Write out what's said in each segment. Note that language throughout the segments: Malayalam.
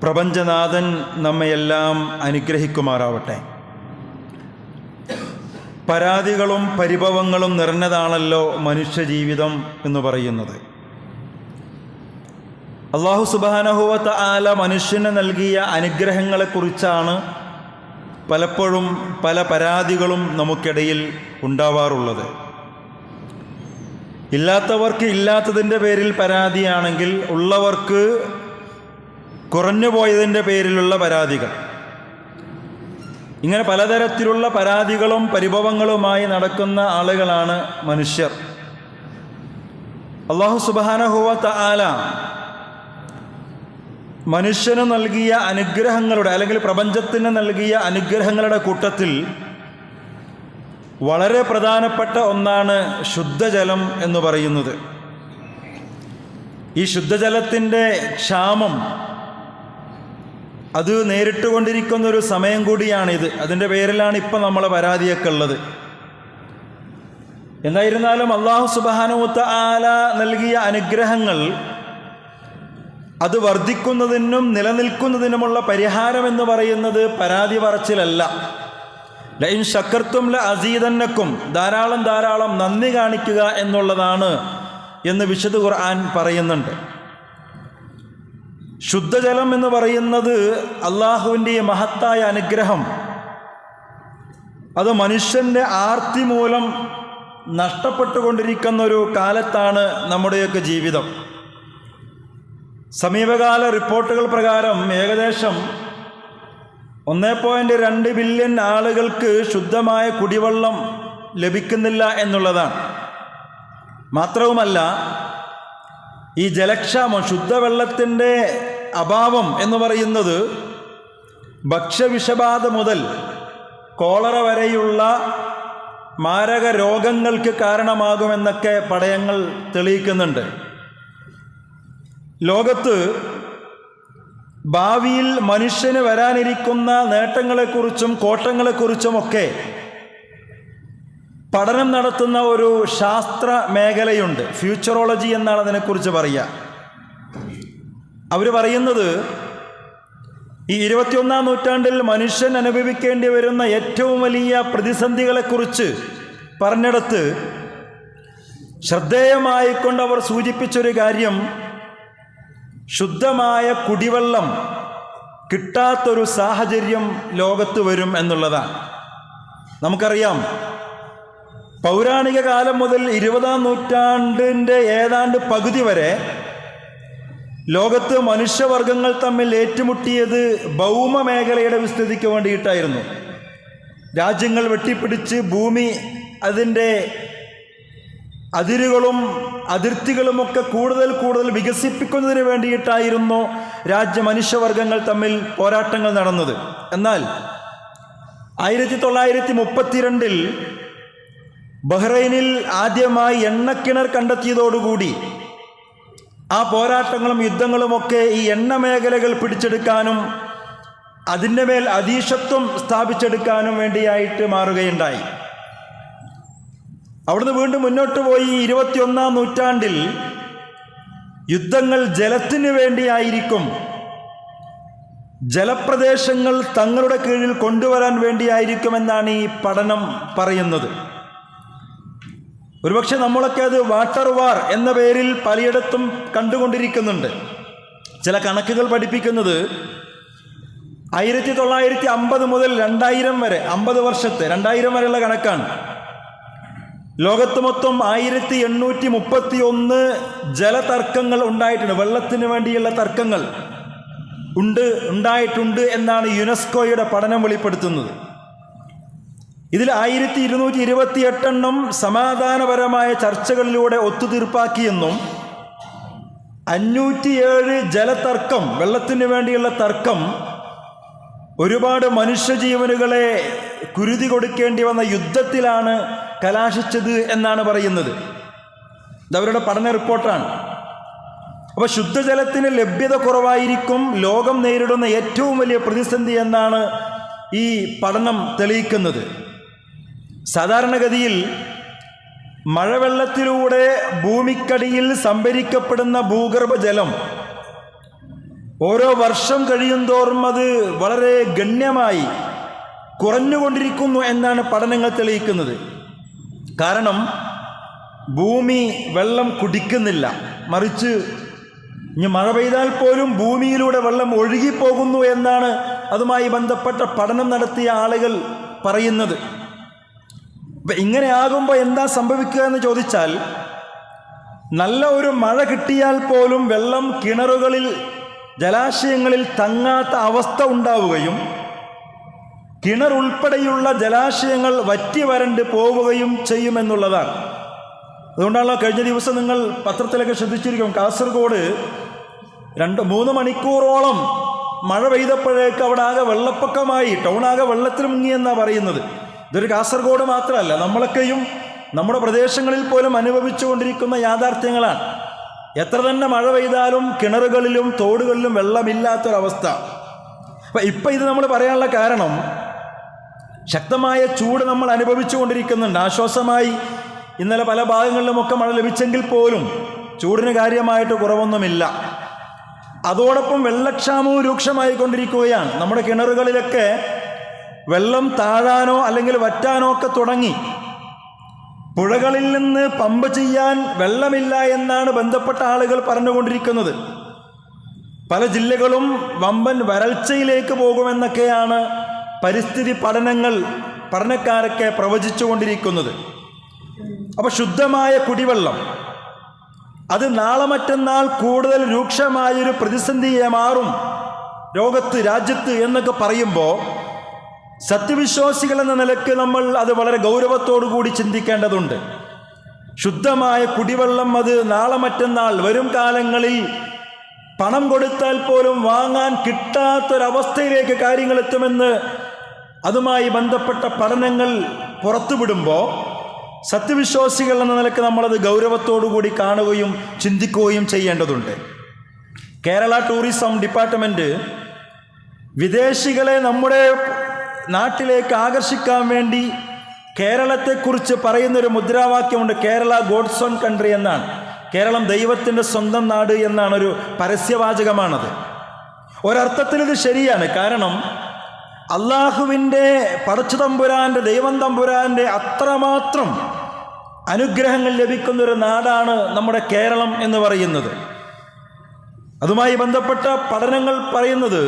പ്രപഞ്ചനാഥൻ നമ്മയെല്ലാം അനുഗ്രഹിക്കുമാറാവട്ടെ. പരാതികളും പരിഭവങ്ങളും നിറഞ്ഞതാണല്ലോ മനുഷ്യജീവിതം എന്ന് പറയുന്നത്. അല്ലാഹു സുബ്ഹാനഹു വ തആല മനുഷ്യന് നൽകിയ അനുഗ്രഹങ്ങളെക്കുറിച്ചാണ് പലപ്പോഴും പല പരാതികളും നമുക്കിടയിൽ ഉണ്ടാവാറുള്ളത്. ഇല്ലാത്തവർക്ക് ഇല്ലാത്തതിൻ്റെ പേരിൽ പരാതിയാണെങ്കിൽ, ഉള്ളവർക്ക് കുറഞ്ഞുപോയതിൻ്റെ പേരിലുള്ള പരാതികൾ, ഇങ്ങനെ പലതരത്തിലുള്ള പരാതികളും പരിഭവങ്ങളുമായി നടക്കുന്ന ആളുകളാണ് മനുഷ്യർ. അല്ലാഹു സുബ്ഹാനഹു വ തആല മനുഷ്യന് നൽകിയ അനുഗ്രഹങ്ങളുടെ, അല്ലെങ്കിൽ പ്രപഞ്ചത്തിന് നൽകിയ അനുഗ്രഹങ്ങളുടെ കൂട്ടത്തിൽ വളരെ പ്രധാനപ്പെട്ട ഒന്നാണ് ശുദ്ധജലം എന്ന് പറയുന്നത്. ഈ ശുദ്ധജലത്തിൻ്റെ ക്ഷാമം അത് നേരിട്ടുകൊണ്ടിരിക്കുന്നൊരു സമയം കൂടിയാണിത്. അതിൻ്റെ പേരിലാണ് ഇപ്പം നമ്മളെ പരാതിയൊക്കെ ഉള്ളത്. എന്തായിരുന്നാലും അല്ലാഹു സുബ്ഹാനഹു വ തആല നൽകിയ അനുഗ്രഹങ്ങൾ അത് വർദ്ധിക്കുന്നതിനും നിലനിൽക്കുന്നതിനുമുള്ള പരിഹാരം എന്ന് പറയുന്നത് പരാതി പറച്ചിലല്ല. ലഇൻ ശക്കർത്തും ലഅസീദന്നക്കും, ധാരാളം ധാരാളം നന്ദി കാണിക്കുക എന്നുള്ളതാണ് എന്ന് വിശുദ്ധ ഖുർആൻ പറയുന്നുണ്ട്. ശുദ്ധജലം എന്ന് പറയുന്നത് അള്ളാഹുവിൻ്റെ മഹത്തായ അനുഗ്രഹം. അത് മനുഷ്യൻ്റെ ആർത്തി മൂലം നഷ്ടപ്പെട്ടുകൊണ്ടിരിക്കുന്ന ഒരു കാലത്താണ് നമ്മുടെയൊക്കെ ജീവിതം. സമീപകാല റിപ്പോർട്ടുകൾ പ്രകാരം ഏകദേശം 1.2 ബില്യൺ ആളുകൾക്ക് ശുദ്ധമായ കുടിവെള്ളം ലഭിക്കുന്നില്ല എന്നുള്ളതാണ്. മാത്രവുമല്ല, ഈ ജലക്ഷാമം, ശുദ്ധവെള്ളത്തിൻ്റെ അഭാവം എന്ന് പറയുന്നത് ഭക്ഷ്യവിഷബാധ മുതൽ കോളറ വരെയുള്ള മാരക രോഗങ്ങൾക്ക് കാരണമാകുമെന്നൊക്കെ പഠനങ്ങൾ തെളിയിക്കുന്നുണ്ട്. ലോകത്ത് ഭാവിയിൽ മനുഷ്യന് വരാനിരിക്കുന്ന നേട്ടങ്ങളെക്കുറിച്ചും കോട്ടങ്ങളെക്കുറിച്ചുമൊക്കെ പഠനം നടത്തുന്ന ഒരു ശാസ്ത്ര മേഖലയുണ്ട്. ഫ്യൂച്ചറോളജി എന്നാണ് അതിനെക്കുറിച്ച് പറയുക. അവർ പറയുന്നത് ഈ 21-ാം നൂറ്റാണ്ടിൽ മനുഷ്യൻ അനുഭവിക്കേണ്ടി വരുന്ന ഏറ്റവും വലിയ പ്രതിസന്ധികളെക്കുറിച്ച് പറഞ്ഞിടത്ത് ശ്രദ്ധേയമായിക്കൊണ്ട് അവർ സൂചിപ്പിച്ചൊരു കാര്യം, ശുദ്ധമായ കുടിവെള്ളം കിട്ടാത്തൊരു സാഹചര്യം ലോകത്ത് വരും എന്നുള്ളതാണ്. നമുക്കറിയാം, പൗരാണിക കാലം മുതൽ 20-ാം നൂറ്റാണ്ടിൻ്റെ ഏതാണ്ട് പകുതി വരെ ലോകത്ത് മനുഷ്യവർഗങ്ങൾ തമ്മിൽ ഏറ്റുമുട്ടിയത് ഭൗമ മേഖലയുടെ വിസ്തൃതിക്ക് വേണ്ടിയിട്ടായിരുന്നു. രാജ്യങ്ങൾ വെട്ടിപ്പിടിച്ച് ഭൂമി, അതിൻ്റെ അതിരുകളും അതിർത്തികളുമൊക്കെ കൂടുതൽ കൂടുതൽ വികസിപ്പിക്കുന്നതിന് വേണ്ടിയിട്ടായിരുന്നു മനുഷ്യവർഗങ്ങൾ തമ്മിൽ പോരാട്ടങ്ങൾ നടന്നത്. എന്നാൽ 1932 ബഹ്റൈനിൽ ആദ്യമായി എണ്ണക്കിണർ കണ്ടെത്തിയതോടുകൂടി ആ പോരാട്ടങ്ങളും യുദ്ധങ്ങളുമൊക്കെ ഈ എണ്ണ മേഖലകൾ പിടിച്ചെടുക്കാനും അതിൻ്റെ മേൽ അധീശത്വം സ്ഥാപിച്ചെടുക്കാനും വേണ്ടിയായിട്ട് മാറുകയുണ്ടായി. അവിടുന്ന് വീണ്ടും മുന്നോട്ട് പോയി 21-ാം നൂറ്റാണ്ടിൽ യുദ്ധങ്ങൾ ജലത്തിന് വേണ്ടിയായിരിക്കും, ജലപ്രദേശങ്ങൾ തങ്ങളുടെ കീഴിൽ കൊണ്ടുവരാൻ വേണ്ടിയായിരിക്കുമെന്നാണ് ഈ പഠനം പറയുന്നത്. ഒരുപക്ഷെ നമ്മളൊക്കെ അത് വാട്ടർ വാർ എന്ന പേരിൽ പലയിടത്തും കണ്ടുകൊണ്ടിരിക്കുന്നുണ്ട്. ചില കണക്കുകൾ പഠിപ്പിക്കുന്നത് 1950 മുതൽ 2000 വരെ, 50 വർഷത്തെ 2000 വരെയുള്ള കണക്കാണ്. ലോകത്ത് മൊത്തം 1831 ജലതർക്കങ്ങൾ ഉണ്ടായിട്ടുണ്ട്. വെള്ളത്തിന് വേണ്ടിയുള്ള തർക്കങ്ങൾ ഉണ്ടായിട്ടുണ്ട് എന്നാണ് യുനെസ്കോയുടെ പഠനം വെളിപ്പെടുത്തുന്നത്. ഇതിൽ 1228 എണ്ണം സമാധാനപരമായ ചർച്ചകളിലൂടെ ഒത്തുതീർപ്പാക്കിയെന്നും 507 ജലതർക്കം, വെള്ളത്തിന് വേണ്ടിയുള്ള തർക്കം ഒരുപാട് മനുഷ്യജീവനുകളെ കുരുതി കൊടുക്കേണ്ടി വന്ന യുദ്ധത്തിലാണ് കലാശിച്ചത് എന്നാണ് പറയുന്നത്. ഇതവരുടെ പഠന റിപ്പോർട്ടാണ്. അപ്പോൾ ശുദ്ധജലത്തിന് ലഭ്യത കുറവായിരിക്കും ലോകം നേരിടുന്ന ഏറ്റവും വലിയ പ്രതിസന്ധി എന്നാണ് ഈ പഠനം തെളിയിക്കുന്നത്. സാധാരണഗതിയിൽ മഴവെള്ളത്തിലൂടെ ഭൂമിക്കടിയിൽ സംഭരിക്കപ്പെടുന്ന ഭൂഗർഭജലം ഓരോ വർഷം കഴിയുന്തോറും അത് വളരെ ഗണ്യമായി കുറഞ്ഞുകൊണ്ടിരിക്കുന്നു എന്നാണ് പഠനങ്ങൾ തെളിയിക്കുന്നത്. കാരണം ഭൂമി വെള്ളം കുടിക്കുന്നില്ല, മറിച്ച് ഇനി മഴ പെയ്താൽ പോലും ഭൂമിയിലൂടെ വെള്ളം ഒഴുകിപ്പോകുന്നു എന്നാണ് അതുമായി ബന്ധപ്പെട്ട പഠനം നടത്തിയ ആളുകൾ പറയുന്നത്. അപ്പം ഇങ്ങനെ ആകുമ്പോൾ എന്താ സംഭവിക്കുക എന്ന് ചോദിച്ചാൽ, നല്ല ഒരു മഴ കിട്ടിയാൽ പോലും വെള്ളം കിണറുകളിൽ ജലാശയങ്ങളിൽ തങ്ങാത്ത അവസ്ഥ ഉണ്ടാവുകയും കിണർ ഉൾപ്പെടെയുള്ള ജലാശയങ്ങൾ വറ്റി വരണ്ട് പോവുകയും ചെയ്യുമെന്നുള്ളതാണ്. അതുകൊണ്ടാണല്ലോ കഴിഞ്ഞ ദിവസം നിങ്ങൾ പത്രത്തിലൊക്കെ ശ്രദ്ധിച്ചിരിക്കും, കാസർഗോഡ് 2-3 മണിക്കൂറോളം മഴ പെയ്തപ്പോഴേക്ക് അവിടെ ആകെ വെള്ളപ്പൊക്കമായി, ടൗണാകെ വെള്ളത്തിൽ മുങ്ങിയെന്നാണ് പറയുന്നത്. ഇതൊരു കാസർഗോഡ് മാത്രമല്ല, നമ്മളൊക്കെയും നമ്മുടെ പ്രദേശങ്ങളിൽ പോലും അനുഭവിച്ചുകൊണ്ടിരിക്കുന്ന യാഥാർത്ഥ്യങ്ങളാണ്. എത്ര തന്നെ മഴ പെയ്താലും കിണറുകളിലും തോടുകളിലും വെള്ളമില്ലാത്തൊരവസ്ഥ. ഇപ്പം ഇത് നമ്മൾ പറയാനുള്ള കാരണം, ശക്തമായ ചൂട് നമ്മൾ അനുഭവിച്ചു കൊണ്ടിരിക്കുന്നുണ്ട്. ആശ്വാസമായി ഇന്നലെ പല ഭാഗങ്ങളിലുമൊക്കെ മഴ ലഭിച്ചെങ്കിൽ പോലും ചൂടിന് കാര്യമായിട്ട് കുറവൊന്നുമില്ല. അതോടൊപ്പം വെള്ളക്ഷാമവും രൂക്ഷമായി കൊണ്ടിരിക്കുകയാണ്. നമ്മുടെ കിണറുകളിലൊക്കെ വെള്ളം താഴാനോ അല്ലെങ്കിൽ വറ്റാനോ ഒക്കെ തുടങ്ങി. പുഴകളിൽ നിന്ന് പമ്പ് ചെയ്യാൻ വെള്ളമില്ല എന്നാണ് ബന്ധപ്പെട്ട ആളുകൾ പറഞ്ഞുകൊണ്ടിരിക്കുന്നത്. പല ജില്ലകളും വമ്പൻ വരൾച്ചയിലേക്ക് പോകുമെന്നൊക്കെയാണ് പരിസ്ഥിതി പഠനക്കാരൊക്കെ പ്രവചിച്ചുകൊണ്ടിരിക്കുന്നത്. അപ്പോൾ ശുദ്ധമായ കുടിവെള്ളം അത് നാളെ മറ്റന്നാൾ കൂടുതൽ രൂക്ഷമായൊരു പ്രതിസന്ധിയെ മാറും രാജ്യത്ത് എന്നൊക്കെ പറയുമ്പോൾ, സത്യവിശ്വാസികൾ എന്ന നിലയ്ക്ക് നമ്മൾ അത് വളരെ ഗൗരവത്തോടു കൂടി ചിന്തിക്കേണ്ടതുണ്ട്. ശുദ്ധമായ കുടിവെള്ളം അത് നാളെ മറ്റന്നാൾ വരും കാലങ്ങളിൽ പണം കൊടുത്താൽ പോലും വാങ്ങാൻ കിട്ടാത്തൊരവസ്ഥയിലേക്ക് കാര്യങ്ങൾ എത്തുമെന്ന് അതുമായി ബന്ധപ്പെട്ട പഠനങ്ങൾ പുറത്തുവിടുമ്പോൾ, സത്യവിശ്വാസികൾ എന്ന നിലയ്ക്ക് നമ്മളത് ഗൗരവത്തോടു കൂടി കാണുകയും ചിന്തിക്കുകയും ചെയ്യേണ്ടതുണ്ട്. കേരള ടൂറിസം ഡിപ്പാർട്ട്മെൻറ്റ് വിദേശികളെ നമ്മുടെ നാട്ടിലേക്ക് ആകർഷിക്കാൻ വേണ്ടി കേരളത്തെക്കുറിച്ച് പറയുന്നൊരു മുദ്രാവാക്യമുണ്ട്, കേരള ഗോഡ്സ് ഓൺ കൺട്രി എന്നാണ്. കേരളം ദൈവത്തിൻ്റെ സ്വന്തം നാട് എന്നാണൊരു പരസ്യവാചകമാണത്. ഒരർത്ഥത്തിൽ ഇത് ശരിയാണ്. കാരണം അള്ളാഹുവിൻ്റെ പടച്ചു തമ്പുരാൻ്റെ ദൈവം തമ്പുരാൻ്റെ അത്രമാത്രം അനുഗ്രഹങ്ങൾ ലഭിക്കുന്നൊരു നാടാണ് നമ്മുടെ കേരളം എന്ന് പറയുന്നത്. അതുമായി ബന്ധപ്പെട്ട പഠനങ്ങൾ പറയുന്നത്,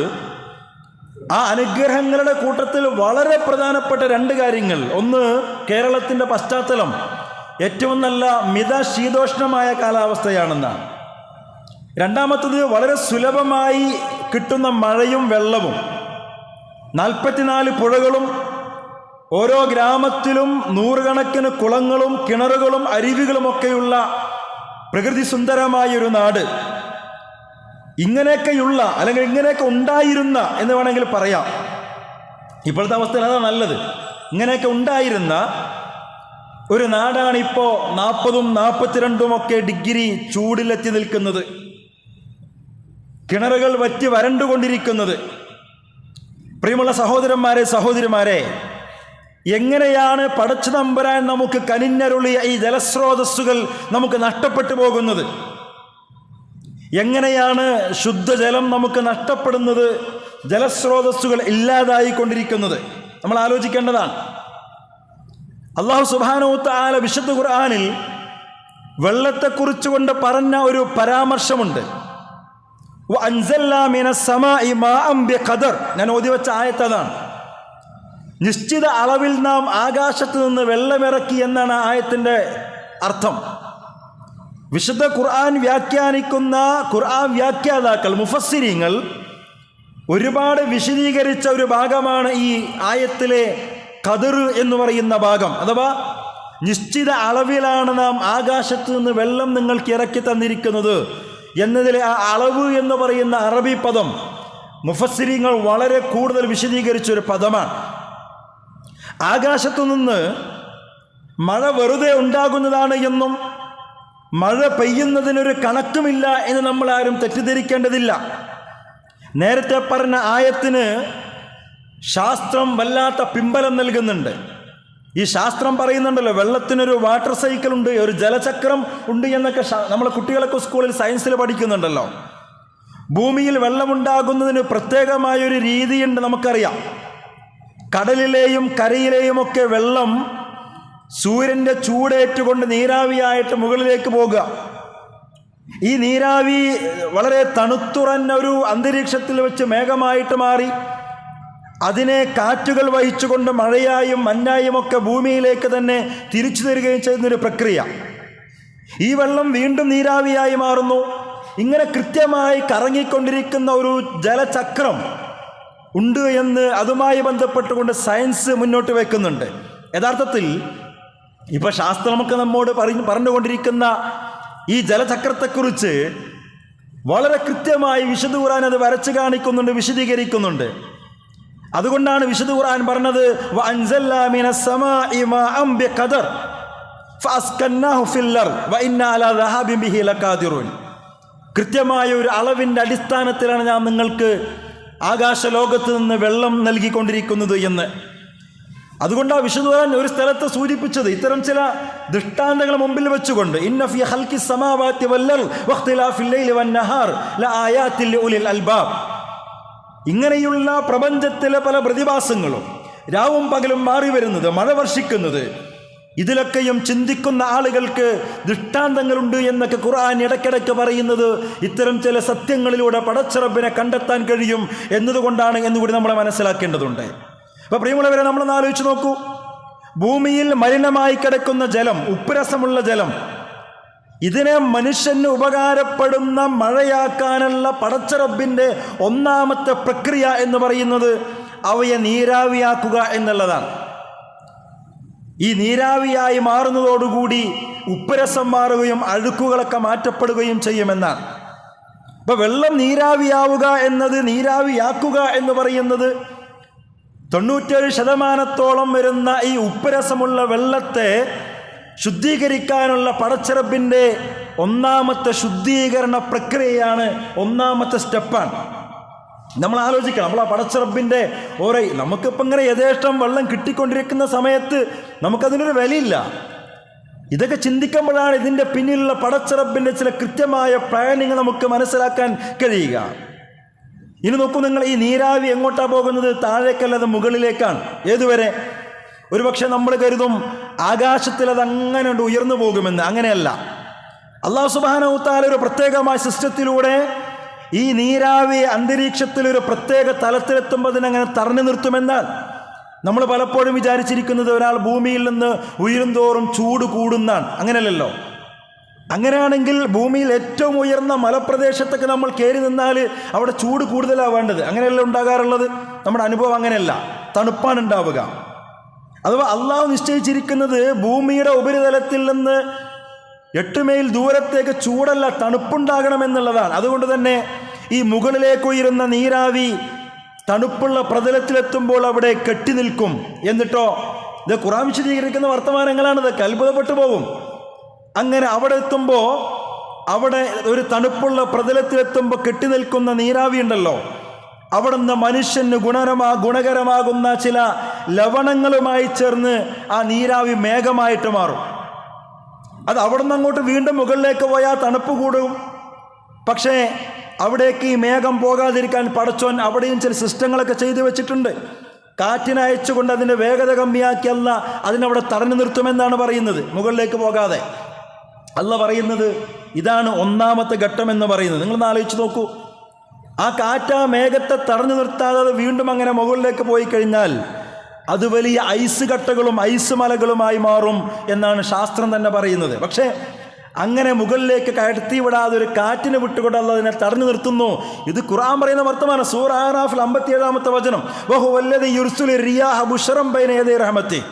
ആ അനുഗ്രഹങ്ങളുടെ കൂട്ടത്തിൽ വളരെ പ്രധാനപ്പെട്ട 2 കാര്യങ്ങൾ. ഒന്ന്, കേരളത്തിൻ്റെ പശ്ചാത്തലം ഏറ്റവും നല്ല ശീതോഷ്ണമായ കാലാവസ്ഥയാണെന്നാണ്. രണ്ടാമത്തത്, വളരെ സുലഭമായി കിട്ടുന്ന മഴയും വെള്ളവും. 44 പുഴകളും ഓരോ ഗ്രാമത്തിലും 100 കണക്കിന് കുളങ്ങളും കിണറുകളും അരുവികളുമൊക്കെയുള്ള പ്രകൃതി സുന്ദരമായൊരു നാട്. ഇങ്ങനെയൊക്കെയുള്ള അല്ലെങ്കിൽ ഇങ്ങനെയൊക്കെ ഉണ്ടായിരുന്ന എന്ന് വേണമെങ്കിൽ പറയാം. ഇപ്പോഴത്തെ അവസ്ഥയിൽ അതാണ് നല്ലത്. ഇങ്ങനെയൊക്കെ ഉണ്ടായിരുന്ന ഒരു നാടാണിപ്പോൾ 40ഉം 42ഉം ഒക്കെ ഡിഗ്രി ചൂടിലെത്തി നിൽക്കുന്നത്, കിണറുകൾ വറ്റി വരണ്ടുകൊണ്ടിരിക്കുന്നത്. പ്രിയമുള്ള സഹോദരന്മാരെ, സഹോദരിമാരെ, എങ്ങനെയാണ് പടച്ചു തമ്പുരാൻ നമുക്ക് കനിഞ്ഞരുളിയ ഈ ജലസ്രോതസ്സുകൾ നമുക്ക് നഷ്ടപ്പെട്ടു പോകുന്നത്? എങ്ങനെയാണ് ശുദ്ധജലം നമുക്ക് നഷ്ടപ്പെടുന്നത്, ജലസ്രോതസ്സുകൾ ഇല്ലാതായിക്കൊണ്ടിരിക്കുന്നത്? നമ്മൾ ആലോചിക്കേണ്ടതാണ്. അല്ലാഹു സുബ്ഹാനഹു വ തആല വിശുദ്ധ ഖുർആനിൽ വെള്ളത്തെക്കുറിച്ച് കൊണ്ട് പറഞ്ഞ ഒരു പരാമർശമുണ്ട്. വഅൻസൽനാ മിനസ് സമാഇ മാഅൻ ബിഖദർ. ഞാൻ ഓതി വെച്ച ആയത്ത് അതാണ്. നിശ്ചിത അളവിൽ നാം ആകാശത്ത് നിന്ന് വെള്ളമിറക്കി എന്നാണ് ആ ആയത്തിൻ്റെ അർത്ഥം. വിശുദ്ധ ഖുർആൻ വ്യാഖ്യാനിക്കുന്ന ഖുർആൻ വ്യാഖ്യാതാക്കൾ, മുഫസ്സിരീങ്ങൾ ഒരുപാട് വിശദീകരിച്ച ഒരു ഭാഗമാണ് ഈ ആയത്തിലെ ഖദർ എന്ന് പറയുന്ന ഭാഗം. അഥവാ നിശ്ചിത അളവിലാണ് നാം ആകാശത്ത് നിന്ന് വെള്ളം നിങ്ങൾക്ക് ഇറക്കി തന്നിരിക്കുന്നത് എന്നതിലെ ആ അളവ് എന്ന് പറയുന്ന അറബി പദം മുഫസ്സിരീങ്ങൾ വളരെ കൂടുതൽ വിശദീകരിച്ചൊരു പദമാണ്. ആകാശത്തു നിന്ന് മഴ വെറുതെ ഉണ്ടാകുന്നതാണ് എന്നും മഴ പെയ്യുന്നതിനൊരു കണക്കുമില്ല എന്ന് നമ്മൾ ആരും തെറ്റിദ്ധരിക്കേണ്ടതില്ല. നേരത്തെ പറഞ്ഞ ആയത്തിന് ശാസ്ത്രം വല്ലാത്ത പിമ്പലം നൽകുന്നുണ്ട്. ഈ ശാസ്ത്രം പറയുന്നുണ്ടല്ലോ, വെള്ളത്തിനൊരു വാട്ടർ സൈക്കിൾ ഉണ്ട്, ഒരു ജലചക്രം ഉണ്ട് എന്നൊക്കെ നമ്മളെ കുട്ടികളൊക്കെ സ്കൂളിൽ സയൻസിൽ പഠിക്കുന്നുണ്ടല്ലോ. ഭൂമിയിൽ വെള്ളമുണ്ടാകുന്നതിന് പ്രത്യേകമായൊരു രീതിയുണ്ട്, നമുക്കറിയാം. കടലിലെയും കരയിലെയുമൊക്കെ വെള്ളം സൂര്യൻ്റെ ചൂടേറ്റുകൊണ്ട് നീരാവിയായിട്ട് മുകളിലേക്ക് പോകുക. ഈ നീരാവി വളരെ തണുത്തുറഞ്ഞ ഒരു അന്തരീക്ഷത്തിൽ വെച്ച് മേഘമായിട്ട് മാറി അതിനെ കാറ്റുകൾ വഹിച്ചുകൊണ്ട് മഴയായും മഞ്ഞായും ഒക്കെ ഭൂമിയിലേക്ക് തന്നെ തിരിച്ചു തരികയും ചെയ്യുന്നൊരു പ്രക്രിയ. ഈ വെള്ളം വീണ്ടും നീരാവിയായി മാറുന്നു. ഇങ്ങനെ കൃത്യമായി കറങ്ങിക്കൊണ്ടിരിക്കുന്ന ഒരു ജലചക്രം ഉണ്ട് എന്ന് അതുമായി ബന്ധപ്പെട്ടുകൊണ്ട് സയൻസ് മുന്നോട്ട് വയ്ക്കുന്നുണ്ട്. യഥാർത്ഥത്തിൽ ഇപ്പോൾ ശാസ്ത്രമൊക്കെ നമ്മോട് പറഞ്ഞുകൊണ്ടിരിക്കുന്ന ഈ ജലചക്രത്തെക്കുറിച്ച് വളരെ കൃത്യമായി വിശുദ്ധ ഖുർആൻ അത് വരച്ചു കാണിക്കുന്നുണ്ട്, വിശദീകരിക്കുന്നുണ്ട്. അതുകൊണ്ടാണ് വിശുദ്ധ ഖുർആൻ പറഞ്ഞത് വഅൻസൽനാ മിനസ് സമാഇ മാഅൻ ബിഖദർ ഫഅസ്കന്നാഹു ഫിൽ അർദ് വഇന്നാ അലാ ദഹാബിൻ ബിഹി ലഖാദിറൂൻ. കൃത്യമായ ഒരു അളവിൻ്റെ അടിസ്ഥാനത്തിലാണ് ഞാൻ നിങ്ങൾക്ക് ആകാശലോകത്ത് നിന്ന് വെള്ളം നൽകിക്കൊണ്ടിരിക്കുന്നത് എന്ന്. അതുകൊണ്ടാണ് വിശുദ്ധ ഖുർആൻ ഒരു സ്ഥലത്ത് സൂചിപ്പിച്ചത് ഇത്തരം ചില ദൃഷ്ടാന്തങ്ങൾ മുമ്പിൽ വെച്ചുകൊണ്ട് ഇന്ന ഫീ ഖൽഖിസ് സമാവാതി വൽ അർദ് വഖ്തിലാഫിൽ ലൈലി വൻ നഹാർ ലആയാതിൻ ലിഉലിൽ അൽബാബ്. ഇങ്ങനെയുള്ള പ്രപഞ്ചത്തിലെ പല പ്രതിഭാസങ്ങളും രാവും പകലും മാറി വരുന്നത്, മഴ വർഷിക്കുന്നത്, ഇതിലൊക്കെയും ചിന്തിക്കുന്ന ആളുകൾക്ക് ദൃഷ്ടാന്തങ്ങളുണ്ട് എന്നൊക്കെ ഖുർആൻ ഇടയ്ക്കിടയ്ക്ക് പറയുന്നത് ഇത്തരം ചില സത്യങ്ങളിലൂടെ പടച്ചറബിനെ കണ്ടെത്താൻ കഴിയും എന്നതുകൊണ്ടാണ് എന്നുകൂടി നമ്മൾ മനസ്സിലാക്കേണ്ടതുണ്ട്. അപ്പോൾ പ്രിയമുള്ളവരെ, നമ്മളൊന്ന് ആലോചിച്ച് നോക്കൂ. ഭൂമിയിൽ മലിനമായി കിടക്കുന്ന ജലം, ഉപ്പുരസമുള്ള ജലം, ഇതിനെ മനുഷ്യന് ഉപകാരപ്പെടുന്ന മഴയാക്കാനുള്ള പടച്ചറബിൻ്റെ ഒന്നാമത്തെ പ്രക്രിയ എന്ന് പറയുന്നത് അവയെ നീരാവിയാക്കുക എന്നുള്ളതാണ്. ഈ നീരാവിയായി മാറുന്നതോടുകൂടി ഉപ്പുരസം മാറുകയും അഴുക്കുകളൊക്കെ മാറ്റപ്പെടുകയും ചെയ്യുമെന്നാണ്. അപ്പോൾ വെള്ളം നീരാവിയാവുക എന്നത്, നീരാവിയാക്കുക എന്ന് പറയുന്നത് 97% വരുന്ന ഈ ഉപ്പുരസമുള്ള വെള്ളത്തെ ശുദ്ധീകരിക്കാനുള്ള പടച്ചറബിൻ്റെ ഒന്നാമത്തെ ശുദ്ധീകരണ പ്രക്രിയയാണ്, ഒന്നാമത്തെ സ്റ്റെപ്പാണ്. നമ്മൾ ആലോചിക്കണം, നമ്മൾ ആ പടച്ചറബിൻ്റെ ഓരോ നമുക്കിപ്പോൾ ഇങ്ങനെ യഥേഷ്ടം വെള്ളം കിട്ടിക്കൊണ്ടിരിക്കുന്ന സമയത്ത് നമുക്കതിനൊരു വിലയില്ല. ഇതൊക്കെ ചിന്തിക്കുമ്പോഴാണ് ഇതിൻ്റെ പിന്നിലുള്ള പടച്ചറബിൻ്റെ ചില കൃത്യമായ പ്ലാനിങ് നമുക്ക് മനസ്സിലാക്കാൻ കഴിയുക. ഇനി നോക്കൂ നിങ്ങൾ, ഈ നീരാവി എങ്ങോട്ടാണ് പോകുന്നത്? താഴേക്കല്ലാതെ മുകളിലേക്കാണ്. ഏതുവരെ? ഒരുപക്ഷെ നമ്മൾ കരുതും ആകാശത്തിൽ അത് അങ്ങനെ ഉയർന്നു പോകുമെന്ന്. അങ്ങനെയല്ല. അല്ലാഹു സുബ്ഹാനഹു വ തആല ഒരു പ്രത്യേകമായ സിസ്റ്റത്തിലൂടെ ഈ നീരാവി അന്തരീക്ഷത്തിൽ ഒരു പ്രത്യേക തലത്തിലെത്തുമ്പോൾ അതിനങ്ങനെ തടഞ്ഞു നിർത്തുമെന്നാൽ നമ്മൾ പലപ്പോഴും വിചാരിച്ചിരിക്കുന്നത് ഒരാൾ ഭൂമിയിൽ നിന്ന് ഉയരുന്തോറും ചൂട് കൂടുന്നാണ്. അങ്ങനെയല്ലല്ലോ. അങ്ങനെയാണെങ്കിൽ ഭൂമിയിൽ ഏറ്റവും ഉയർന്ന മലപ്രദേശത്തൊക്കെ നമ്മൾ കയറി നിന്നാൽ അവിടെ ചൂട് കൂടുതലാണ് വേണ്ടത്. അങ്ങനെയല്ല ഉണ്ടാകാറുള്ളത്. നമ്മുടെ അനുഭവം അങ്ങനെയല്ല, തണുപ്പാണ് ഉണ്ടാവുക. അഥവാ അള്ളാഹു നിശ്ചയിച്ചിരിക്കുന്നത് ഭൂമിയുടെ ഉപരിതലത്തിൽ നിന്ന് 8 മൈൽ ദൂരത്തേക്ക് ചൂടല്ല, തണുപ്പുണ്ടാകണമെന്നുള്ളതാണ്. അതുകൊണ്ട് തന്നെ ഈ മുകളിലേക്ക് ഉയരുന്ന നീരാവി തണുപ്പുള്ള പ്രതലത്തിലെത്തുമ്പോൾ അവിടെ കെട്ടി നിൽക്കും. എന്നിട്ടോ ഇത് ഖുർആൻ വിശദീകരിക്കുന്ന വർത്തമാനങ്ങളാണ്, ഇതൊക്കെ അത്ഭുതപ്പെട്ടു പോകും. അങ്ങനെ അവിടെ എത്തുമ്പോൾ, അവിടെ ഒരു തണുപ്പുള്ള പ്രതലത്തിലെത്തുമ്പോൾ കെട്ടി നിൽക്കുന്ന നീരാവി ഉണ്ടല്ലോ, അവിടെ നിന്ന് മനുഷ്യന് ഗുണകരമാകുന്ന ചില ലവണങ്ങളുമായി ചേർന്ന് ആ നീരാവി മേഘമായിട്ട് മാറും. അത് അവിടെ നിന്ന് അങ്ങോട്ട് വീണ്ടും മുകളിലേക്ക് പോയാൽ തണുപ്പ് കൂടും. പക്ഷേ അവിടേക്ക് ഈ മേഘം പോകാതിരിക്കാൻ പടച്ചോൻ അവിടെയും ചില സിസ്റ്റങ്ങളൊക്കെ ചെയ്തു വെച്ചിട്ടുണ്ട്. കാറ്റിനയച്ചുകൊണ്ട് അതിൻ്റെ വേഗത കമ്മിയാക്കിയല്ല അതിനവിടെ തടഞ്ഞു നിർത്തുമെന്നാണ് പറയുന്നത്, മുകളിലേക്ക് പോകാതെ. അല്ല പറയുന്നത് ഇതാണ് ഒന്നാമത്തെ ഘട്ടം എന്ന് പറയുന്നത്. നിങ്ങളൊന്ന് ആലോചിച്ച് നോക്കൂ. ആ കാറ്റ് ആ മേഘത്തെ തടഞ്ഞു നിർത്താതെ അത് വീണ്ടും അങ്ങനെ മുകളിലേക്ക് പോയി കഴിഞ്ഞാൽ അത് വലിയ ഐസ് കട്ടകളും ഐസ് മലകളുമായി മാറും എന്നാണ് ശാസ്ത്രം തന്നെ പറയുന്നത്. പക്ഷേ അങ്ങനെ മുകളിലേക്ക് കയറ്റിവിടാതെ ഒരു കാറ്റിനെ വിട്ടുകൊണ്ട് അല്ലാഹ് അതിനെ തടഞ്ഞു നിർത്തുന്നു. ഇത് ഖുർആൻ പറയുന്ന വർത്തമാനം. സൂറ ആറാഫിൽ 57-ാമത്തെ വചനം, വഹുവല്ലദീ യുർസിലു റിയാഹ ബുശ്റൻ ബൈന യദൈ റഹ്മത്തി.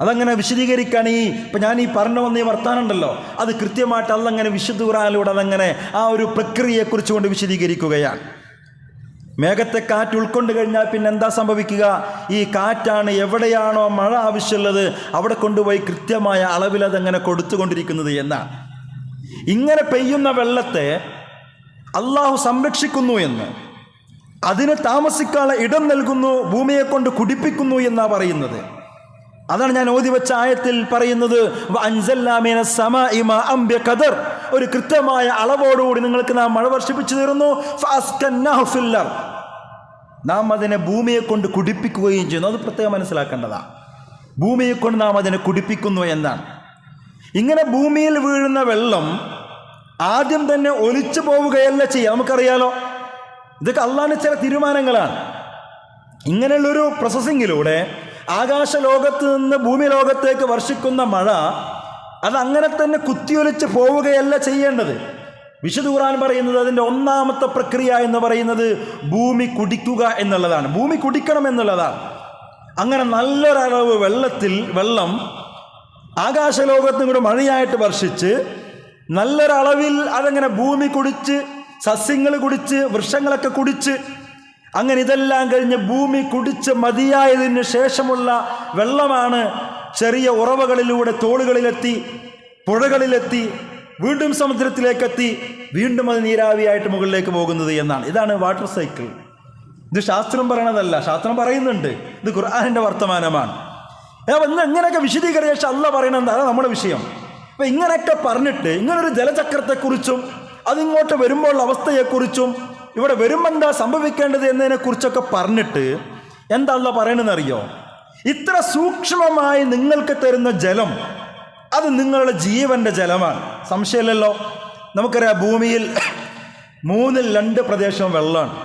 അതങ്ങനെ വിശദീകരിക്കാൻ ഇപ്പം ഞാൻ പറഞ്ഞു വന്ന ഈ വർത്താനം ഉണ്ടല്ലോ, അത് കൃത്യമായിട്ട് അല്ലാഹ് അങ്ങനെ വിശുദ്ധ ഖുർആനിലൂടെ അതങ്ങനെ ആ ഒരു പ്രക്രിയയെക്കുറിച്ച് കൊണ്ട് വിശദീകരിക്കുകയാണ്. മേഘത്തെ കാറ്റ് ഉൾക്കൊണ്ട് കഴിഞ്ഞാൽ പിന്നെ എന്താ സംഭവിക്കുക? ഈ കാറ്റാണ് എവിടെയാണോ മഴ ആവശ്യമുള്ളത് അവിടെ കൊണ്ടുപോയി കൃത്യമായ അളവിൽ അതങ്ങനെ കൊടുത്തുകൊണ്ടിരിക്കുന്നത് എന്നാണ്. ഇങ്ങനെ പെയ്യുന്ന വെള്ളത്തെ അള്ളാഹു സംരക്ഷിക്കുന്നു എന്ന്, അതിന് താമസിക്കാനുള്ള ഇടം നൽകുന്നു, ഭൂമിയെ കൊണ്ട് കുടിപ്പിക്കുന്നു എന്നാണ് പറയുന്നത്. അതാണ് ഞാൻ ഓതി വെച്ച ആയത്തിൽ പറയുന്നത്, വഅൻസൽനാ മിനസ് സമാഇ മാഅൻ ബിഖദർ, ഒരു കൃത്യമായ അളവോടുകൂടി നിങ്ങൾക്ക് നാം മഴ വർഷിപ്പിച്ചു തരുന്നു. ഫഅസ്കന്നാഹു ഫിൽ അർദ്, നാം അതിനെ ഭൂമിയെ കൊണ്ട് കുടിപ്പിക്കുകയും ചെയ്യുന്നു. അത് പ്രത്യേകം മനസ്സിലാക്കേണ്ടതാണ്. ഭൂമിയെ കൊണ്ട് നാം അതിനെ കുടിപ്പിക്കുന്നു എന്നാണ്. ഇങ്ങനെ ഭൂമിയിൽ വീഴുന്ന വെള്ളം ആദ്യം തന്നെ ഒലിച്ചു പോവുകയല്ല ചെയ്യുക. നമുക്കറിയാലോ, ഇതൊക്കെ അള്ളാഹിന്റെ ചില തീരുമാനങ്ങളാണ്. ഇങ്ങനെയുള്ളൊരു പ്രോസസ്സിങ്ങിലൂടെ ആകാശ ലോകത്ത് നിന്ന് ഭൂമി ലോകത്തേക്ക് വർഷിക്കുന്ന മഴ അതങ്ങനെ തന്നെ കുത്തിയൊലിച്ച് പോവുകയല്ല ചെയ്യേണ്ടത്. വിശുദ്ധ ഖുർആൻ പറയുന്നത് അതിൻ്റെ ഒന്നാമത്തെ പ്രക്രിയ എന്ന് പറയുന്നത് ഭൂമി കുടിക്കുക എന്നുള്ളതാണ്. ഭൂമി കുടിക്കണം എന്നുള്ളതാണ്. അങ്ങനെ നല്ലൊരളവ് വെള്ളം ആകാശലോകത്തും കൂടെ മഴയായിട്ട് വർഷിച്ച് നല്ലൊരളവിൽ അതങ്ങനെ ഭൂമി കുടിച്ച്, സസ്യങ്ങൾ കുടിച്ച്, വൃക്ഷങ്ങളൊക്കെ കുടിച്ച്, അങ്ങനെ ഇതെല്ലാം കഴിഞ്ഞ് ഭൂമി കുടിച്ച് മതിയായതിന് ശേഷമുള്ള വെള്ളമാണ് ചെറിയ ഉറവകളിലൂടെ തോടുകളിലെത്തി, പുഴകളിലെത്തി, വീണ്ടും സമുദ്രത്തിലേക്കെത്തി, വീണ്ടും അത് നീരാവിയായിട്ട് മുകളിലേക്ക് പോകുന്നത് എന്നാണ്. ഇതാണ് വാട്ടർ സൈക്കിൾ. ഇത് ശാസ്ത്രം പറയണതല്ല, ശാസ്ത്രം പറയുന്നുണ്ട്, ഇത് ഖുർആനിൻ്റെ വർത്തമാനമാണ്. ഇങ്ങനെയൊക്കെ വിശദീകരിച്ച അള്ളാഹ് പറയണത് അതാണ് നമ്മുടെ വിഷയം. അപ്പം ഇങ്ങനെയൊക്കെ പറഞ്ഞിട്ട് ഇങ്ങനൊരു ജലചക്രത്തെക്കുറിച്ചും അതിങ്ങോട്ട് വരുമ്പോൾ അവസ്ഥയെക്കുറിച്ചും ഇവിടെ വരുമ്പോൾ എന്താ സംഭവിക്കേണ്ടത് എന്നതിനെക്കുറിച്ചൊക്കെ പറഞ്ഞിട്ട് എന്താ അള്ളാഹ് പറയണമെന്നറിയോ? ഇത്ര സൂക്ഷ്മമായി നിങ്ങൾക്ക് തരുന്ന ജലം അത് നിങ്ങളുടെ ജീവൻ്റെ ജലമാണ്. സംശയമില്ലല്ലോ. നമുക്കറിയാം, ഭൂമിയിൽ 2/3 പ്രദേശവും വെള്ളമാണ്.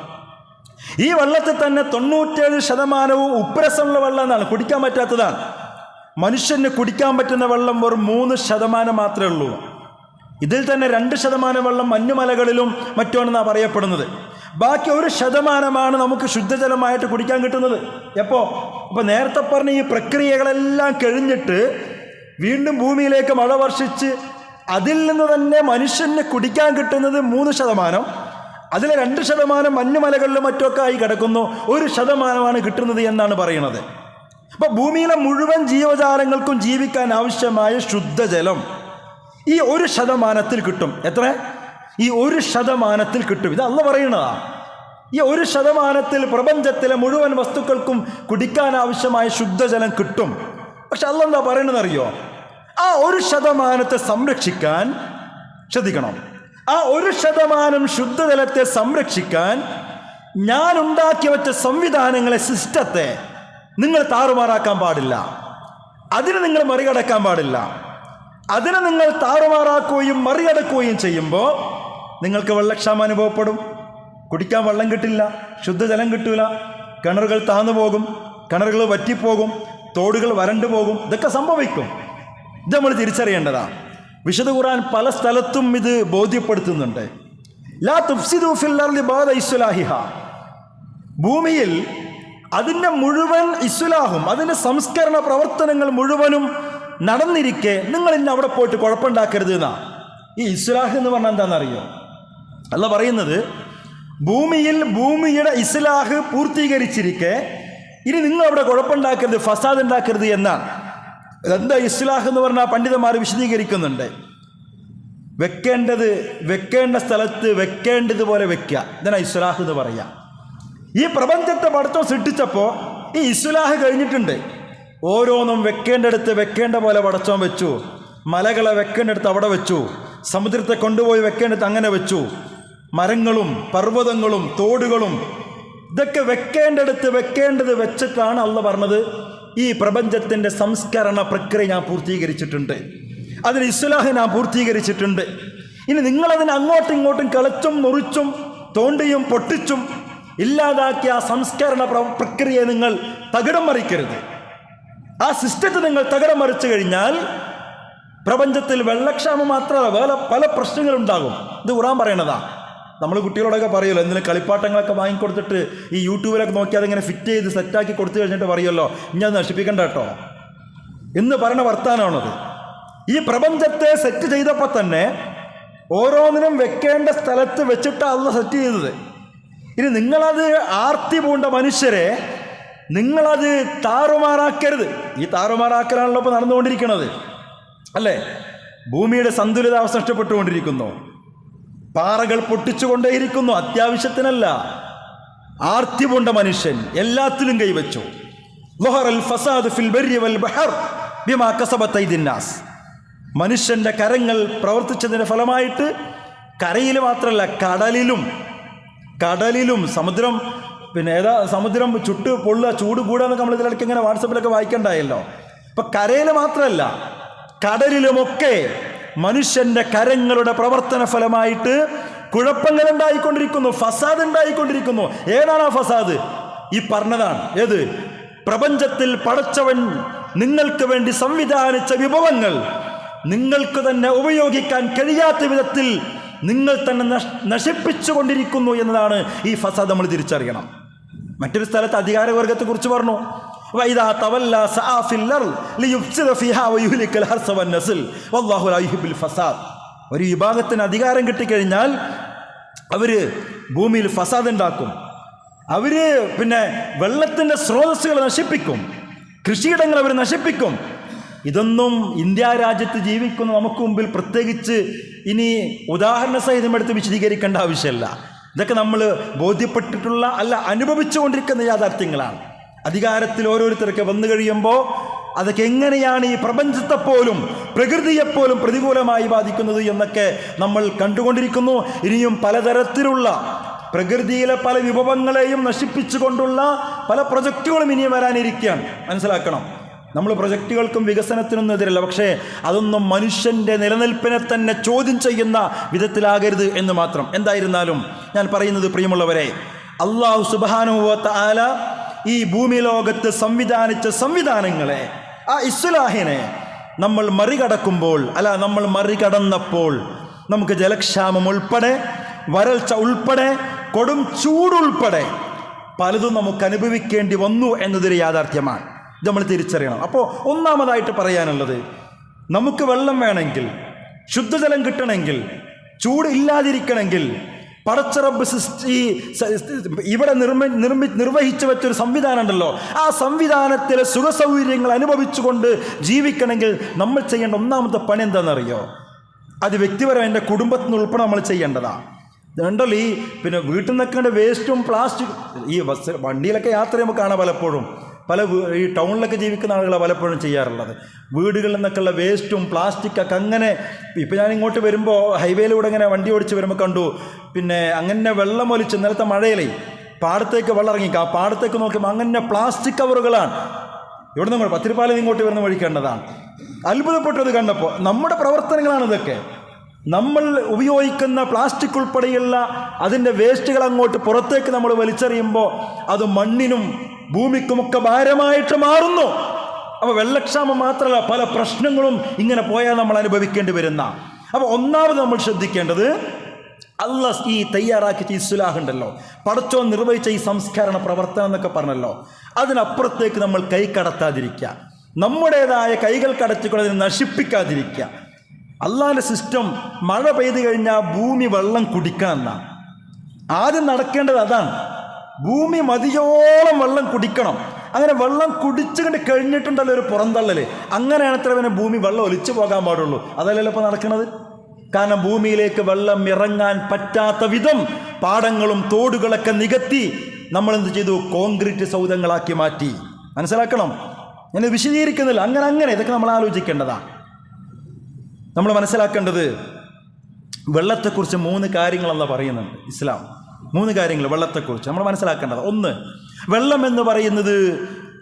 ഈ വെള്ളത്തിൽ തന്നെ 97% ഉപ്പുരസമുള്ള വെള്ളം എന്നാണ്, കുടിക്കാൻ പറ്റാത്തതാണ്. മനുഷ്യന് കുടിക്കാൻ പറ്റുന്ന വെള്ളം വെറും 3% മാത്രമേ ഉള്ളൂ. ഇതിൽ തന്നെ 2% വെള്ളം മഞ്ഞുമലകളിലും മറ്റുമാണെന്നാണ് പറയപ്പെടുന്നത്. ബാക്കി 1% നമുക്ക് ശുദ്ധജലമായിട്ട് കുടിക്കാൻ കിട്ടുന്നത്. അപ്പോൾ നേരത്തെ പറഞ്ഞ ഈ പ്രക്രിയകളെല്ലാം കഴിഞ്ഞിട്ട് വീണ്ടും ഭൂമിയിലേക്ക് മഴ വർഷിച്ച് അതിൽ നിന്ന് തന്നെ മനുഷ്യന് കുടിക്കാൻ കിട്ടുന്നത് 3%. അതിൽ 2% മഞ്ഞുമലകളിലും മറ്റൊക്കെ ആയി കിടക്കുന്നു. 1% കിട്ടുന്നത് എന്നാണ് പറയുന്നത്. അപ്പോൾ ഭൂമിയിലെ മുഴുവൻ ജീവജാലങ്ങൾക്കും ജീവിക്കാൻ ആവശ്യമായ ശുദ്ധജലം ഈ 1% കിട്ടും. എത്ര? ഈ 1% കിട്ടും. ഇത് അള്ളാഹ് പറയുന്നതാ. ഈ 1% പ്രപഞ്ചത്തിലെ മുഴുവൻ വസ്തുക്കൾക്കും കുടിക്കാൻ ആവശ്യമായ ശുദ്ധജലം കിട്ടും. പക്ഷെ അള്ളാഹ് എന്താ പറയണമെന്നറിയോ? ആ 1% സംരക്ഷിക്കാൻ ശ്രദ്ധിക്കണം. ആ 1% ശുദ്ധജലത്തെ സംരക്ഷിക്കാൻ ഞാൻ ഉണ്ടാക്കി വെച്ച സംവിധാനങ്ങളെ, സിസ്റ്റത്തെ നിങ്ങൾ താറുമാറാക്കാൻ പാടില്ല. അതിനെ നിങ്ങൾ മറികടക്കാൻ പാടില്ല. അതിനെ നിങ്ങൾ താറുമാറാക്കുകയും മറികടക്കുകയും ചെയ്യുമ്പോൾ നിങ്ങൾക്ക് വെള്ളക്ഷാമം അനുഭവപ്പെടും. കുടിക്കാൻ വെള്ളം കിട്ടില്ല, ശുദ്ധജലം കിട്ടില്ല, കിണറുകൾ താന്നു പോകും, കിണറുകൾ വറ്റിപ്പോകും, തോടുകൾ വരണ്ടു പോകും. ഇതൊക്കെ സംഭവിക്കും. ഇത് നമ്മൾ തിരിച്ചറിയേണ്ടതാണ്. വിശുദ്ധ ഖുർആൻ പല സ്ഥലത്തും ഇത് ബോധ്യപ്പെടുത്തുന്നുണ്ട്. ലാ തുഫ്സിദു ഫിൽ അർളി ബഅദ ഇസ്ലാഹിഹാ, ഭൂമിയിൽ അതിൻ്റെ മുഴുവൻ ഇസ്ലാഹും അതിൻ്റെ സംസ്കരണ പ്രവർത്തനങ്ങൾ മുഴുവനും നടന്നിരിക്കെ നിങ്ങൾ ഇന്ന് അവിടെ പോയിട്ട് കുഴപ്പമുണ്ടാക്കരുത് എന്നാ. ഈ ഇസ്ലാഹ് എന്ന് പറഞ്ഞാൽ എന്താണെന്നറിയോ? അല്ല പറയുന്നത്, ഭൂമിയുടെ ഇസ്ലാഹ് പൂർത്തീകരിച്ചിരിക്കെ ഇനി നിങ്ങൾ അവിടെ കുഴപ്പമുണ്ടാക്കരുത്, ഫസാദ് ഉണ്ടാക്കരുത് എന്നാണ്. എന്താ ഇസ്ലാഹ് എന്ന് പറഞ്ഞാൽ പണ്ഡിതന്മാർ വിശദീകരിക്കുന്നുണ്ട്. വെക്കേണ്ട സ്ഥലത്ത് വെക്കേണ്ടതുപോലെ വെക്കുക, ഇതാണ് ഇസ്ലാഹ് എന്ന് പറയുക. ഈ പ്രപഞ്ചത്തെ പടച്ചോൻ സൃഷ്ടിച്ചപ്പോൾ ഈ ഇസ്ലാഹ് കഴിഞ്ഞിട്ടുണ്ട്. ഓരോന്നും വെക്കേണ്ടടുത്ത് വെക്കേണ്ട പോലെ പടച്ചോൻ വെച്ചു. മലകളെ വെക്കേണ്ടടുത്ത് അവിടെ വെച്ചു, സമുദ്രത്തെ കൊണ്ടുപോയി വെക്കേണ്ടടുത്ത് അങ്ങനെ വെച്ചു, മരങ്ങളും പർവ്വതങ്ങളും തോടുകളും ഇതൊക്കെ വെക്കേണ്ടടുത്ത് വെക്കേണ്ടത് വെച്ചിട്ടാണ് അള്ളാഹ് പറഞ്ഞത്, ഈ പ്രപഞ്ചത്തിൻ്റെ സംസ്കരണ പ്രക്രിയ ഞാൻ പൂർത്തീകരിച്ചിട്ടുണ്ട്, അതിന് ഇസ്ലാഹ് ഞാൻ പൂർത്തീകരിച്ചിട്ടുണ്ട്. ഇനി നിങ്ങളതിനെ അങ്ങോട്ടും ഇങ്ങോട്ടും കളച്ചും മുറിച്ചും തോണ്ടിയും പൊട്ടിച്ചും ഇല്ലാതാക്കിയ ആ സംസ്കരണ പ്രക്രിയയെ നിങ്ങൾ തകിടം മറിക്കരുത്. ആ സിസ്റ്റത്തെ നിങ്ങൾ തകിടം മറിച്ചു കഴിഞ്ഞാൽ പ്രപഞ്ചത്തിൽ വെള്ളക്ഷാമം മാത്രമല്ല പല പ്രശ്നങ്ങളുണ്ടാകും. ഇത് ഖുർആൻ പറയണതാ. നമ്മൾ കുട്ടികളോടൊക്കെ പറയുമല്ലോ, എന്തെങ്കിലും കളിപ്പാട്ടങ്ങളൊക്കെ വാങ്ങിക്കൊടുത്തിട്ട് ഈ യൂട്യൂബിലൊക്കെ നോക്കി അതിങ്ങനെ ഫിറ്റ് ചെയ്ത് സെറ്റാക്കി കൊടുത്തു കഴിഞ്ഞിട്ട് പറയുമല്ലോ, ഇനി അത് നശിപ്പിക്കണ്ട കേട്ടോ എന്ന് പറയുന്ന വർത്താനമാണത്. ഈ പ്രപഞ്ചത്തെ സെറ്റ് ചെയ്തപ്പോൾ തന്നെ ഓരോന്നിനും വെക്കേണ്ട സ്ഥലത്ത് വെച്ചിട്ടാണ് അള്ളാഹ് സെറ്റ് ചെയ്തത്. ഇനി നിങ്ങളത് ആർത്തി പൂണ്ട മനുഷ്യരെ നിങ്ങളത് താറുമാറാക്കരുത്. ഈ താറുമാറാക്കലാണല്ലോ ഇപ്പോൾ നടന്നുകൊണ്ടിരിക്കുന്നത്, അല്ലേ? ഭൂമിയുടെ സന്തുലിതാവസ്ഥ നഷ്ടപ്പെട്ടുകൊണ്ടിരിക്കുന്നു, പാറകൾ പൊട്ടിച്ചുകൊണ്ടേയിരിക്കുന്നു. അത്യാവശ്യത്തിനല്ല, ആർത്തി പൂണ്ട മനുഷ്യൻ എല്ലാത്തിലും കൈവച്ചു. ളഹറൽ ഫസാദു ഫിൽ ബർരി വൽ ബഹർ ബിമാ കസബത് അയ്ദിന്നാസ്. മനുഷ്യന്റെ കരങ്ങൾ പ്രവർത്തിച്ചതിന്റെ ഫലമായിട്ട് കരയിൽ മാത്രമല്ല കടലിലും സമുദ്രം, പിന്നെ സമുദ്രം ചുട്ട് പൊള്ളുക, ചൂട് കൂടുക നമ്മൾ ഇതിലിടയ്ക്ക് ഇങ്ങനെ വാട്സപ്പിലൊക്കെ വായിക്കണ്ടായല്ലോ. അപ്പം കരയിൽ മാത്രമല്ല കടലിലുമൊക്കെ മനുഷ്യന്റെ കരങ്ങളുടെ പ്രവർത്തന ഫലമായിട്ട് കുഴപ്പങ്ങൾ ഉണ്ടായിക്കൊണ്ടിരിക്കുന്നു, ഫസാദ് ഉണ്ടായിക്കൊണ്ടിരിക്കുന്നു. ഏതാണ് ആ ഫസാദ്? ഈ പറഞ്ഞതാണ്. ഏത്? പ്രപഞ്ചത്തിൽ പടച്ചവൻ നിങ്ങൾക്ക് വേണ്ടി സംവിധാനിച്ച വിഭവങ്ങൾ നിങ്ങൾക്ക് തന്നെ ഉപയോഗിക്കാൻ കഴിയാത്ത വിധത്തിൽ നിങ്ങൾ തന്നെ നശിപ്പിച്ചുകൊണ്ടിരിക്കുന്നു എന്നതാണ് ഈ ഫസാദ്. നമ്മൾ തിരിച്ചറിയണം. മറ്റൊരു സ്ഥലത്ത് അധികാരവർഗത്തെ കുറിച്ച് പറഞ്ഞു, ഒരു വിഭാഗത്തിന് അധികാരം കിട്ടിക്കഴിഞ്ഞാൽ അവര് ഭൂമിയിൽ ഫസാദ് ഉണ്ടാക്കും. അവര് പിന്നെ വെള്ളത്തിന്റെ സ്രോതസ്സുകൾ നശിപ്പിക്കും, കൃഷിയിടങ്ങൾ അവർ നശിപ്പിക്കും. ഇതൊന്നും ഇന്ത്യ രാജ്യത്ത് ജീവിക്കുന്ന നമുക്ക് മുമ്പിൽ പ്രത്യേകിച്ച് ഇനി ഉദാഹരണ സഹിതം എടുത്ത് വിശദീകരിക്കേണ്ട ആവശ്യമില്ല. ഇതൊക്കെ നമ്മൾ ബോധ്യപ്പെട്ടിട്ടുള്ള അനുഭവിച്ചുകൊണ്ടിരിക്കുന്ന യാഥാർത്ഥ്യങ്ങളാണ്. അധികാരത്തിൽ ഓരോരുത്തരൊക്കെ വന്നു കഴിയുമ്പോൾ അതൊക്കെ എങ്ങനെയാണ് ഈ പ്രപഞ്ചത്തെപ്പോലും പ്രകൃതിയെപ്പോലും പ്രതികൂലമായി ബാധിക്കുന്നത് എന്നൊക്കെ നമ്മൾ കണ്ടുകൊണ്ടിരിക്കുന്നു. ഇനിയും പലതരത്തിലുള്ള പ്രകൃതിയിലെ പല വിഭവങ്ങളെയും നശിപ്പിച്ചുകൊണ്ടുള്ള പല പ്രൊജക്റ്റുകളും ഇനിയും വരാനിരിക്കുകയാണ്. മനസ്സിലാക്കണം, നമ്മൾ പ്രൊജക്റ്റുകൾക്കും വികസനത്തിനൊന്നും എതിരല്ല, പക്ഷേ അതൊന്നും മനുഷ്യൻ്റെ നിലനിൽപ്പിനെ തന്നെ ചോദ്യം ചെയ്യുന്ന വിധത്തിലാകരുത് എന്ന് മാത്രം. എന്തായിരുന്നാലും ഞാൻ പറയുന്നത്, പ്രിയമുള്ളവരെ, അല്ലാഹു സുബ്ഹാനഹു വ തആല ഈ ഭൂമി ലോകത്ത് സംവിധാനിച്ച സംവിധാനങ്ങളെ, ആ ഇസ്ലാഹിനെ നമ്മൾ മറികടന്നപ്പോൾ നമുക്ക് ജലക്ഷാമം ഉൾപ്പെടെ, വരൾച്ച ഉൾപ്പെടെ, കൊടും ചൂടുൾപ്പെടെ പലതും നമുക്ക് അനുഭവിക്കേണ്ടി വന്നു എന്നതൊരു യാഥാർത്ഥ്യമാണ്. ഇത് നമ്മൾ തിരിച്ചറിയണം. അപ്പോൾ ഒന്നാമതായിട്ട് പറയാനുള്ളത്, നമുക്ക് വെള്ളം വേണമെങ്കിൽ, ശുദ്ധജലം കിട്ടണമെങ്കിൽ, ചൂട് ഇല്ലാതിരിക്കണമെങ്കിൽ പടച്ച റബ്ബ് ഇവിടെ നിർവഹിച്ചു വെച്ചൊരു സംവിധാനം ഉണ്ടല്ലോ. ആ സംവിധാനത്തിലെ സുഖസൗകര്യങ്ങൾ അനുഭവിച്ചുകൊണ്ട് ജീവിക്കണമെങ്കിൽ നമ്മൾ ചെയ്യേണ്ട ഒന്നാമത്തെ പണി എന്താണെന്നറിയോ? അത് വ്യക്തിപരം എൻ്റെ കുടുംബത്തിന് ഉൾപ്പെടെ നമ്മൾ ചെയ്യേണ്ടതാണ്. ഉണ്ടല്ലോ ഈ പിന്നെ വീട്ടിൽ നിന്നൊക്കെ വേസ്റ്റും പ്ലാസ്റ്റിക്, ഈ വണ്ടിയിലൊക്കെ യാത്ര ചെയ്യുമ്പോൾ കാണാം പലപ്പോഴും ഈ ടൗണിലൊക്കെ ജീവിക്കുന്ന ആളുകളെ പലപ്പോഴും ചെയ്യാറുള്ളത്. വീടുകളിൽ നിന്നൊക്കെയുള്ള വേസ്റ്റും പ്ലാസ്റ്റിക്കൊക്കെ അങ്ങനെ. ഇപ്പം ഞാൻ ഇങ്ങോട്ട് വരുമ്പോൾ ഹൈവേയിലൂടെ ഇങ്ങനെ വണ്ടി ഓടിച്ച് വരുമ്പോൾ കണ്ടു, പിന്നെ അങ്ങനെ വെള്ളം ഒലിച്ച് ഇന്നലത്തെ മഴയിലേ പാടത്തേക്ക് വെള്ളം ഇറങ്ങി, ആ പാടത്തേക്ക് നോക്കുമ്പോൾ അങ്ങനെ പ്ലാസ്റ്റിക് കവറുകളാണ്. ഇവിടെ നമ്മൾ പത്തിരിപ്പാലയിൽ ഇങ്ങോട്ട് വരുന്ന വഴിക്കേണ്ടതാണ്. അത്ഭുതപ്പെട്ടത് കണ്ടപ്പോൾ. നമ്മുടെ പ്രവർത്തനങ്ങളാണ് ഇതൊക്കെ. നമ്മൾ ഉപയോഗിക്കുന്ന പ്ലാസ്റ്റിക് ഉൾപ്പെടെയുള്ള അതിൻ്റെ വേസ്റ്റുകൾ അങ്ങോട്ട് പുറത്തേക്ക് നമ്മൾ വലിച്ചെറിയുമ്പോൾ അത് മണ്ണിനും ഭൂമിക്കുമൊക്കെ ഭാരമായിട്ട് മാറുന്നു. അപ്പോൾ വെള്ളക്ഷാമം മാത്രമല്ല, പല പ്രശ്നങ്ങളും ഇങ്ങനെ പോയാൽ നമ്മൾ അനുഭവിക്കേണ്ടി വരുന്ന. അപ്പോൾ ഒന്നാമത് നമ്മൾ ശ്രദ്ധിക്കേണ്ടത്, അല്ലാഹ് ഈ തയ്യാറാക്കിയ ഇസ്ലാഹ് ഉണ്ടല്ലോ, പടച്ചോൻ നിർവഹിച്ച ഈ സംസ്കരണ പ്രവർത്തനം എന്നൊക്കെ പറഞ്ഞല്ലോ, അതിനപ്പുറത്തേക്ക് നമ്മൾ കൈ കടത്താതിരിക്കുക, നമ്മുടേതായ കൈകൾ കടത്തിക്കൊണ്ട് അതിനെ നശിപ്പിക്കാതിരിക്കുക. അള്ളാഹിൻ്റെ സിസ്റ്റം, മഴ പെയ്തു കഴിഞ്ഞാൽ ഭൂമി വെള്ളം കുടിക്കണം എന്നാണ്. ആദ്യം നടക്കേണ്ടത് അതാണ്. ഭൂമി മതിയോളം വെള്ളം കുടിക്കണം. അങ്ങനെ വെള്ളം കുടിച്ചുകൊണ്ട് കഴിഞ്ഞിട്ടുണ്ടല്ലോ ഒരു പുറന്തള്ളൽ. അങ്ങനെയാണ് അത്ര പിന്നെ ഭൂമി വെള്ളം ഒലിച്ചു പോകാൻ പാടുള്ളൂ. അതല്ലല്ലോ ഇപ്പോൾ നടക്കുന്നത്. കാരണം ഭൂമിയിലേക്ക് വെള്ളം ഇറങ്ങാൻ പറ്റാത്ത വിധം പാടങ്ങളും തോടുകളൊക്കെ നികത്തി നമ്മളെന്ത് ചെയ്തു? കോൺക്രീറ്റ് സൗധങ്ങളാക്കി മാറ്റി. മനസ്സിലാക്കണം, ഞാനിത് വിശദീകരിക്കുന്നില്ല. അങ്ങനെ ഇതൊക്കെ നമ്മൾ ആലോചിക്കേണ്ടതാണ്. നമ്മൾ മനസ്സിലാക്കേണ്ടത്, വെള്ളത്തെക്കുറിച്ച് 3 കാര്യങ്ങളെന്ന് പറയുന്നുണ്ട് ഇസ്ലാം. 3 കാര്യങ്ങൾ വെള്ളത്തെക്കുറിച്ച് നമ്മൾ മനസ്സിലാക്കേണ്ടത്. ഒന്ന്, വെള്ളം എന്ന് പറയുന്നത്